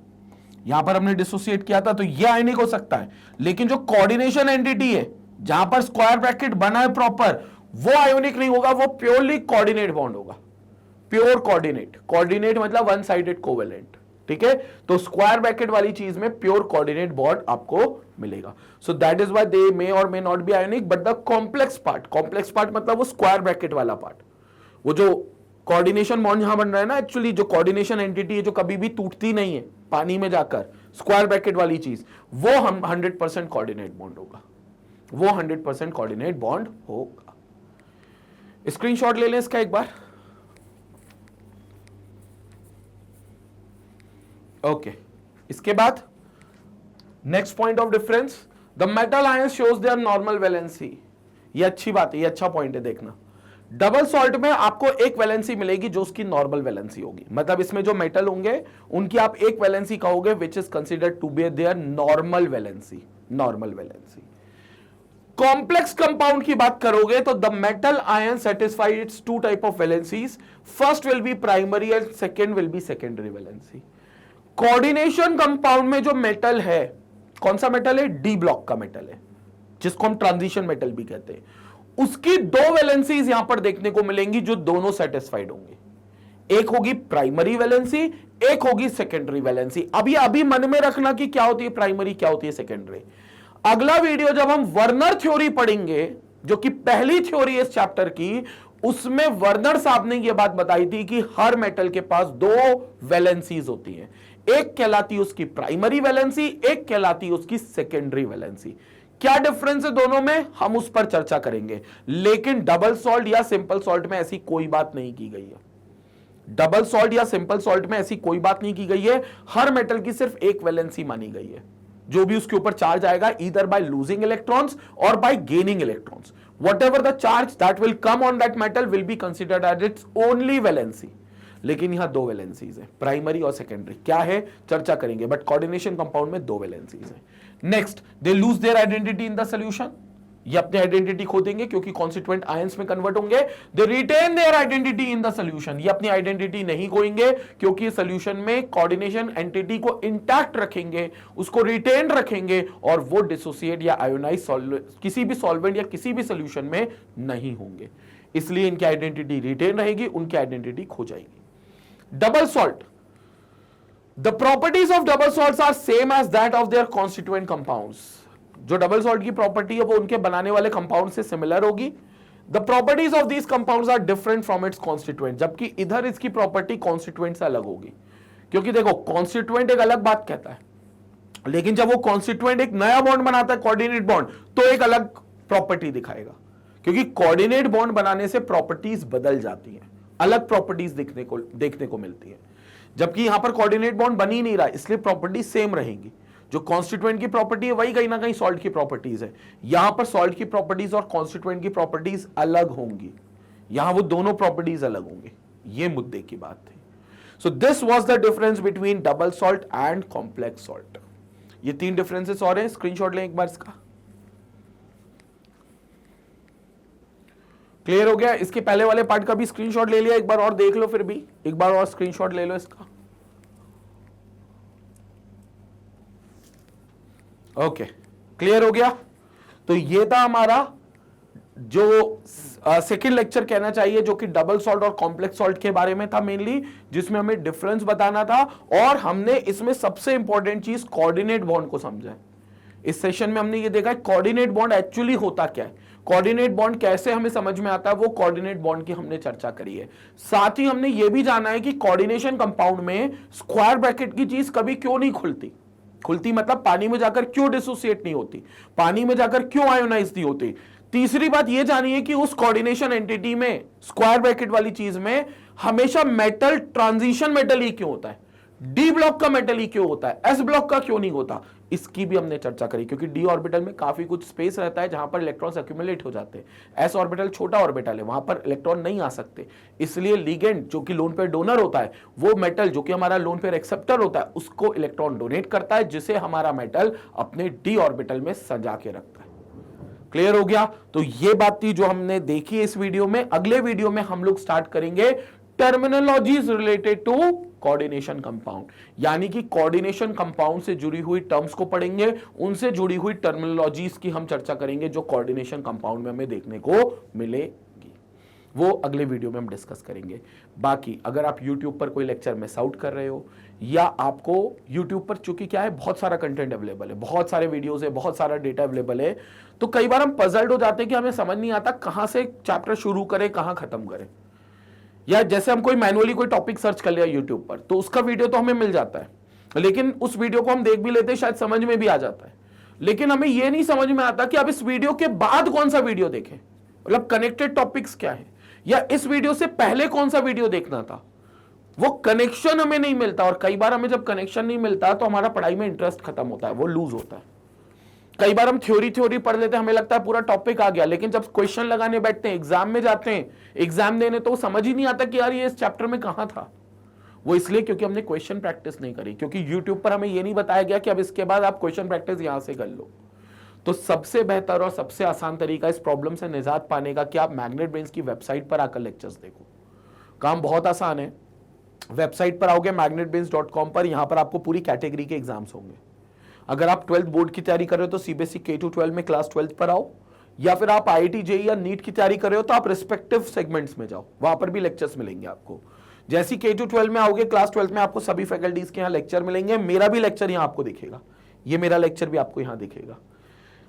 Speaker 1: यहां पर हमने डिसोसिएट किया था, तो ये आयनिक हो सकता है। लेकिन जो कोऑर्डिनेशन एंटिटी है जहां पर स्क्वायर ब्रैकेट बना है प्रॉपर, वो आयोनिक नहीं होगा, वो प्योरली कोऑर्डिनेट बॉन्ड होगा, प्योर कोऑर्डिनेट। कोऑर्डिनेट मतलब वन साइडेड कोवेलेंट, ठीक है। तो स्क्वायर ब्रैकेट वाली चीज में प्योर कोऑर्डिनेट बॉन्ड आपको मिलेगा। So that is why they may or may not be ionic but the complex part मतलब वो स्क्वायर ब्रैकेट वाला पार्ट, वो जो कोऑर्डिनेशन बॉन्ड यहां बन रहा है ना, एक्चुअली जो कोऑर्डिनेशन एंटिटी है जो कभी भी टूटती नहीं है पानी में जाकर, स्क्वायर ब्रैकेट वाली चीज, वो हम 100% कोऑर्डिनेट बॉन्ड होगा, वो 100% कोऑर्डिनेट बॉन्ड होगा। स्क्रीनशॉट ले लें इसका एक बार। ओके, इसके बाद next point of difference, the metal ions shows there normal valency. ये अच्छी बात है, ये अच्छा पॉइंट है, देखना। डबल सॉल्ट में आपको एक वैलेंसी मिलेगी जो उसकी नॉर्मल वैलेंसी होगी, मतलब इसमें जो मेटल होंगे उनकी आप एक वैलेंसी कहोगे which is considered to be their normal valency, normal valency. Complex compound की बात करोगे तो the metal ion satisfy its two type of valencies, first will be primary and second will be secondary valency. Coordination compound में जो मेटल है, कौन सा मेटल है, डी ब्लॉक का मेटल है, जिसको हम ट्रांजिशन मेटल भी कहते हैं, उसकी दो वैलेंसीज यहां पर देखने को मिलेंगी जो दोनों सेटिस्फाइड होंगी। एक होगी प्राइमरी वैलेंसी, एक होगी सेकेंडरी वैलेंसी। अभी मन में रखना कि क्या होती है प्राइमरी, क्या होती है सेकेंडरी। अगला वीडियो जब हम वर्नर थ्योरी पढ़ेंगे, जो कि पहली थ्योरी है इस चैप्टर की, उसमें वर्नर साहब ने यह बात बताई थी कि हर मेटल के पास दो वैलेंसीज होती हैं, एक कहलाती है उसकी प्राइमरी वैलेंसी, एक कहलाती है उसकी सेकेंडरी वैलेंसी। क्या डिफरेंस है दोनों में, हम उस पर चर्चा करेंगे। लेकिन डबल सॉल्ट या सिंपल सॉल्ट में ऐसी कोई बात नहीं की गई है, डबल सॉल्ट या सिंपल सॉल्ट में ऐसी कोई बात नहीं की गई है, हर मेटल की सिर्फ एक वैलेंसी मानी गई है, जो भी उसके ऊपर चार्ज आएगा, ईदर बाय लूजिंग इलेक्ट्रॉन्स और bye gaining electrons, whatever the charge that will come on that metal will be considered as its only valency। लेकिन यहां दो वैलेंसीज है, प्राइमरी और सेकेंडरी। क्या है चर्चा करेंगे, बट कोऑर्डिनेशन कंपाउंड में दो वैलेंसीज है। Next, they lose their identity in the solution, ये अपने आइडेंटिटी खो देंगे क्योंकि कॉन्स्टिट्यूएंट आयंस में कन्वर्ट होंगे। They retain their identity in the solution, ये अपनी आइडेंटिटी नहीं खोएंगे क्योंकि सॉल्यूशन में कोऑर्डिनेशन एंटिटी को इंटैक्ट रखेंगे, उसको रिटेन रखेंगे और वो डिसोसिएट या आयोनाइज किसी भी सॉल्वेंट या किसी भी सॉल्यूशन में नहीं होंगे, इसलिए इनकी आइडेंटिटी रिटेन रहेगी, उनकी आइडेंटिटी खो जाएगी। Double salt, the properties of double salts are same as that of their constituent compounds. जो डबल सॉल्ट की प्रॉपर्टी है वो उनके बनाने वाले कंपाउंड से सिमिलर होगी। The properties of these compounds are different from its constituent, जबकि इधर इसकी प्रॉपर्टी कॉन्स्टिट्यूएंट से अलग होगी। क्योंकि देखो कॉन्स्टिट्यूएंट एक अलग बात कहता है, लेकिन जब वो कॉन्स्टिट्यूएंट एक नया बॉन्ड बनाता है कोऑर्डिनेट बॉन्ड, तो एक अलग प्रॉपर्टी दिखाएगा, क्योंकि कोऑर्डिनेट बॉन्ड बनाने से प्रॉपर्टीज बदल जाती हैं, अलग प्रॉपर्टीज देखने को मिलती है। जबकि यहां पर कोऑर्डिनेट बॉन्ड बन ही नहीं रहा, इसलिए प्रॉपर्टी सेम रहेंगी। जो कॉन्स्टिट्यूएंट की प्रॉपर्टी है वही कहीं ना कहीं सॉल्ट की प्रॉपर्टीज है। यहां पर सॉल्ट की प्रॉपर्टीज और कॉन्स्टिट्यूएंट की प्रॉपर्टीज अलग होंगी, यहां वो दोनों प्रॉपर्टीज अलग होंगे। ये मुद्दे की बात थी। So this was the difference between double salt and complex salt. ये तीन डिफरेंसेस और हैं, स्क्रीनशॉट लें एक बार इसका। क्लियर हो गया? इसके पहले वाले पार्ट का भी स्क्रीनशॉट ले लिया, एक बार और देख लो, फिर भी एक बार और स्क्रीनशॉट ले लो इसका। ओके, क्लियर हो गया? तो ये था हमारा जो सेकेंड लेक्चर कहना चाहिए, जो कि डबल सॉल्ट और कॉम्प्लेक्स सॉल्ट के बारे में था मेनली, जिसमें हमें डिफरेंस बताना था और हमने इसमें सबसे इंपॉर्टेंट चीज कोऑर्डिनेट बॉन्ड को समझा है। इस सेशन में हमने ये देखा है कोऑर्डिनेट बॉन्ड एक्चुअली होता क्या है, कोऑर्डिनेट बॉन्ड कैसे हमें समझ में आता है, वो कोऑर्डिनेट बॉन्ड की हमने चर्चा करी है। साथ ही हमने ये भी जाना है कि कोऑर्डिनेशन कंपाउंड में स्क्वायर ब्रैकेट की चीज कभी क्यों नहीं खुलती मतलब पानी में जाकर क्यों डिसोसिएट नहीं होती, पानी में जाकर क्यों आयोनाइज नहीं होती। तीसरी बात ये जानिए कि उस कोऑर्डिनेशन एंटिटी में स्क्वायर ब्रैकेट वाली चीज में हमेशा मेटल ट्रांजिशन मेटल ही क्यों होता है, डी ब्लॉक का मेटल ही क्यों होता है, एस ब्लॉक का क्यों नहीं होता, इसकी भी हमने चर्चा करी। क्योंकि डी ऑर्बिटल में काफी कुछ स्पेस रहता है जहां पर इलेक्ट्रॉन्स एक्यूमुलेट हो जाते हैं। एस ऑर्बिटल छोटा ऑर्बिटल है, वहां पर इलेक्ट्रॉन नहीं आ सकते, इसलिए लिगेंड जो कि लोन पेयर डोनर होता है, वो मेटल जो कि हमारा लोन पेयर एक्सेप्टर होता है, उसको इलेक्ट्रॉन डोनेट करता है, जिसे हमारा मेटल अपने डी ऑर्बिटल में सजा के रखता है। क्लियर हो गया? तो ये बात थी जो हमने देखी इस वीडियो में। अगले वीडियो में हम लोग स्टार्ट करेंगे terminologies related to coordination compound, यानी कि कोऑर्डिनेशन कंपाउंड से जुड़ी हुई टर्म्स को पढ़ेंगे, उनसे जुड़ी हुई टर्मिनोलॉजीज की हम चर्चा करेंगे जो कोऑर्डिनेशन कंपाउंड में हमें देखने को मिलेगी। वो अगले वीडियो में हम डिस्कस करेंगे। बाकी अगर आप YouTube पर कोई लेक्चर मिस आउट कर रहे हो, या आपको YouTube पर चूंकि क्या है बहुत सारा कंटेंट अवेलेबल है, बहुत सारे वीडियोस है, बहुत सारा डेटा अवेलेबल है, तो कई बार हम पजल्ड हो जाते हैं कि हमें समझ नहीं आता कहां से चैप्टर शुरू करें कहां खत्म करें। या जैसे हम कोई मैनुअली कोई टॉपिक सर्च कर लिया YouTube पर, तो उसका वीडियो तो हमें मिल जाता है, लेकिन उस वीडियो को हम देख भी लेते हैं, शायद समझ में भी आ जाता है, लेकिन हमें यह नहीं समझ में आता कि अब इस वीडियो के बाद कौन सा वीडियो देखें, मतलब कनेक्टेड टॉपिक्स क्या है, या इस वीडियो से पहले कौन सा वीडियो देखना था। वो कनेक्शन हमें नहीं मिलता, और कई बार हमें जब कनेक्शन नहीं मिलता तो हमारा पढ़ाई में इंटरेस्ट खत्म होता है, वो लूज होता है। कई बार हम थ्योरी पढ़ लेते हैं, हमें लगता है पूरा टॉपिक आ गया, लेकिन जब क्वेश्चन लगाने बैठते हैं, एग्जाम में जाते हैं, एग्जाम देने, तो समझ ही नहीं आता कि यार ये इस चैप्टर में कहां था। वो इसलिए क्योंकि हमने क्वेश्चन प्रैक्टिस नहीं करी, क्योंकि यूट्यूब पर हमें ये नहीं बताया गया कि अब इसके बाद आप क्वेश्चन प्रैक्टिस यहां से कर लो। तो सबसे बेहतर और सबसे आसान तरीका इस प्रॉब्लम से निजात पाने का कि आप मैग्नेट ब्रेन्स की वेबसाइट पर आकर लेक्चर्स देखो। काम बहुत आसान है। वेबसाइट पर आओगे magnetbrains.com पर, यहां पर आपको पूरी कैटेगरी के एग्जाम्स होंगे। अगर आप 12th बोर्ड की तैयारी कर रहे हो तो सीबीएसई K-12 में क्लास 12 पर आओ, या फिर आप IIT JEE या नीट की तैयारी कर रहे हो तो आप रिस्पेक्टिव सेगमेंट्स में जाओ, वहां पर भी लेक्चर्स मिलेंगे आपको। जैसे K-12 में आओगे, क्लास 12 में आपको सभी फैकल्टीज के यहाँ लेक्चर मिलेंगे, मेरा भी लेक्चर यहाँ आपको दिखेगा, ये मेरा लेक्चर भी आपको यहाँ दिखेगा।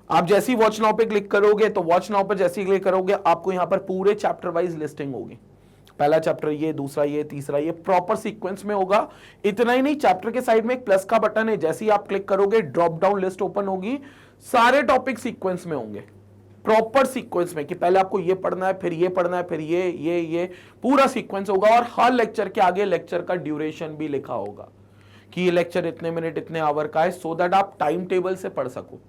Speaker 1: आप जैसी वॉच नाउ पे क्लिक करोगे, तो वॉच नाउ पर जैसे ही क्लिक करोगे आपको यहाँ पर पूरे चैप्टर वाइज लिस्टिंग होगी, पहला चैप्टर ये, दूसरा ये, तीसरा ये, प्रॉपर सीक्वेंस में होगा। इतना ही नहीं, चैप्टर के साइड में एक प्लस का बटन है, जैसे ही आप क्लिक करोगे ड्रॉप डाउन लिस्ट ओपन होगी, सारे टॉपिक सीक्वेंस में होंगे, प्रॉपर सीक्वेंस में, कि पहले आपको ये पढ़ना है, फिर ये पढ़ना है, फिर ये पूरा सीक्वेंस होगा। और हर लेक्चर के आगे लेक्चर का ड्यूरेशन भी लिखा होगा, कि ये लेक्चर इतने मिनट इतने आवर का है, सो दैट आप टाइम टेबल से पढ़ सको।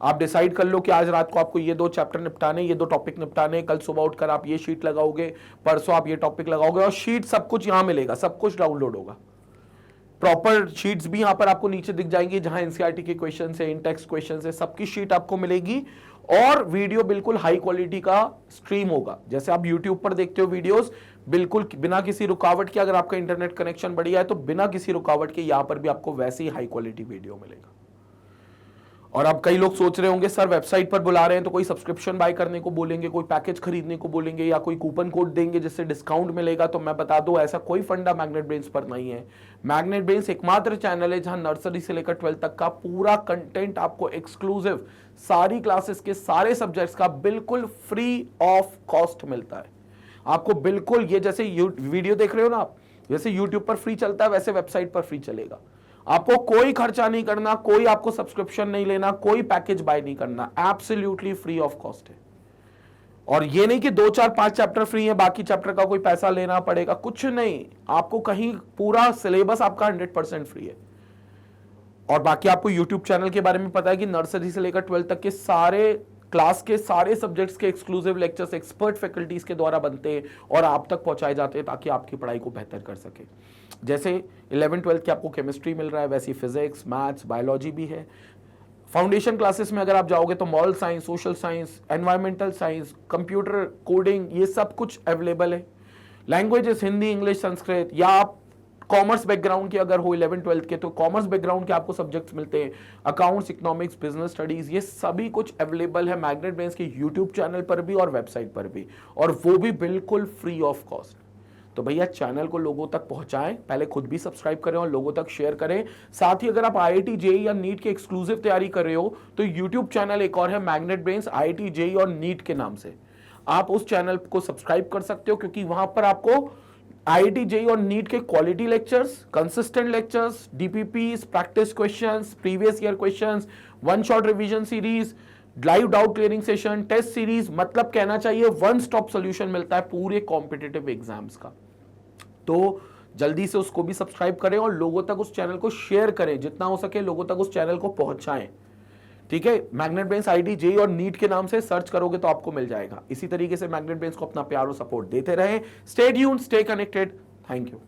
Speaker 1: आप डिसाइड कर लो कि आज रात को आपको ये 2 चैप्टर निपटाने, ये 2 टॉपिक निपटाने, कल सुबह उठकर आप ये शीट लगाओगे, परसों आप ये टॉपिक लगाओगे, और शीट सब कुछ यहां मिलेगा, सब कुछ डाउनलोड होगा। प्रॉपर शीट्स भी यहां पर आपको नीचे दिख जाएंगी, जहां एनसीईआरटी के क्वेश्चन है, इन टेक्स्ट क्वेश्चन है, सबकी शीट आपको मिलेगी। और वीडियो बिल्कुल हाई क्वालिटी का स्ट्रीम होगा, जैसे आप यूट्यूब पर देखते हो वीडियोस, बिल्कुल बिना किसी रुकावट के। अगर आपका इंटरनेट कनेक्शन बढ़िया है तो बिना किसी रुकावट के यहां पर भी आपको वैसे ही हाई क्वालिटी वीडियो मिलेगा। और अब कई लोग सोच रहे होंगे सर वेबसाइट पर बुला रहे हैं तो कोई सब्सक्रिप्शन बाय करने को बोलेंगे, कोई पैकेज खरीदने को बोलेंगे, या कोई कूपन कोड देंगे जिससे डिस्काउंट मिलेगा। तो मैं बता दूं, ऐसा कोई फंडा मैग्नेट ब्रेन्स पर नहीं है। मैग्नेट ब्रेन्स एकमात्र चैनल है जहां नर्सरी से लेकर 12th तक का पूरा कंटेंट आपको एक्सक्लूसिव, सारी क्लासेस के सारे सब्जेक्ट्स का बिल्कुल फ्री ऑफ कॉस्ट मिलता है आपको। बिल्कुल ये जैसे वीडियो देख रहे हो ना आप, जैसे यूट्यूब पर फ्री चलता है वैसे वेबसाइट पर फ्री चलेगा। आपको कोई खर्चा नहीं करना, कोई आपको सब्सक्रिप्शन नहीं लेना, कोई पैकेज बाय नहीं करना, एब्सोल्युटली फ्री ऑफ कॉस्ट है। और ये नहीं कि 2, 4, 5 चैप्टर फ्री है, बाकी चैप्टर का कोई पैसा लेना पड़ेगा, कुछ नहीं। आपको कहीं पूरा सिलेबस आपका 100% फ्री है। और बाकी आपको यूट्यूब चैनल के बारे में पता है कि नर्सरी से लेकर 12th तक के सारे क्लास के सारे सब्जेक्ट्स के एक्सक्लूसिव लेक्चर्स एक्सपर्ट फैकल्टीज के द्वारा बनते हैं और आप तक पहुंचाए जाते हैं ताकि आपकी पढ़ाई को बेहतर कर सके। जैसे 11th 12th की आपको केमिस्ट्री मिल रहा है, वैसे फिजिक्स, मैथ्स, बायोलॉजी भी है। फाउंडेशन क्लासेस में अगर आप जाओगे तो moral science, social science, environmental science, computer coding, ये सब कुछ अवेलेबल है। लैंग्वेजेस हिंदी, इंग्लिश, संस्कृत, या आप कॉमर्स बैकग्राउंड के अगर हो 11th 12th के तो कॉमर्स बैकग्राउंड के आपको सब्जेक्ट्स मिलते हैं, अकाउंट्स, इकोनॉमिक्स, बिजनेस स्टडीज, ये सभी कुछ अवेलेबल है मैग्नेट ब्रेन्स के यूट्यूब चैनल पर भी और वेबसाइट पर भी, और वो भी बिल्कुल फ्री ऑफ कॉस्ट। तो भैया चैनल को लोगों तक पहुंचाएं, पहले खुद भी सब्सक्राइब करें और लोगों तक शेयर करें। साथ ही अगर आप आईआईटी जेईई या नीट की एक्सक्लूसिव तैयारी कर रहे हो तो यूट्यूब चैनल एक और है मैग्नेट ब्रेन्स आईआईटी जेईई और नीट के नाम से, आप उस चैनल को सब्सक्राइब कर सकते हो, क्योंकि वहां पर आपको आईआईटी जेईई और नीट के quality lectures, consistent lectures, DPPs, practice questions, previous year questions, one shot revision series, live doubt clearing session, test series, मतलब कहना चाहिए वन स्टॉप सॉल्यूशन मिलता है पूरे कॉम्पिटिटिव एग्जाम्स का। तो जल्दी से उसको भी सब्सक्राइब करें और लोगों तक उस चैनल को शेयर करें, जितना हो सके लोगों तक उस चैनल को पहुंचाएं। ठीक है, मैग्नेट ब्रेन्स आईआईटी जेईई और नीट के नाम से सर्च करोगे तो आपको मिल जाएगा। इसी तरीके से मैग्नेट ब्रेन्स को अपना प्यार और सपोर्ट देते रहे। Stay tuned, stay connected. Thank you.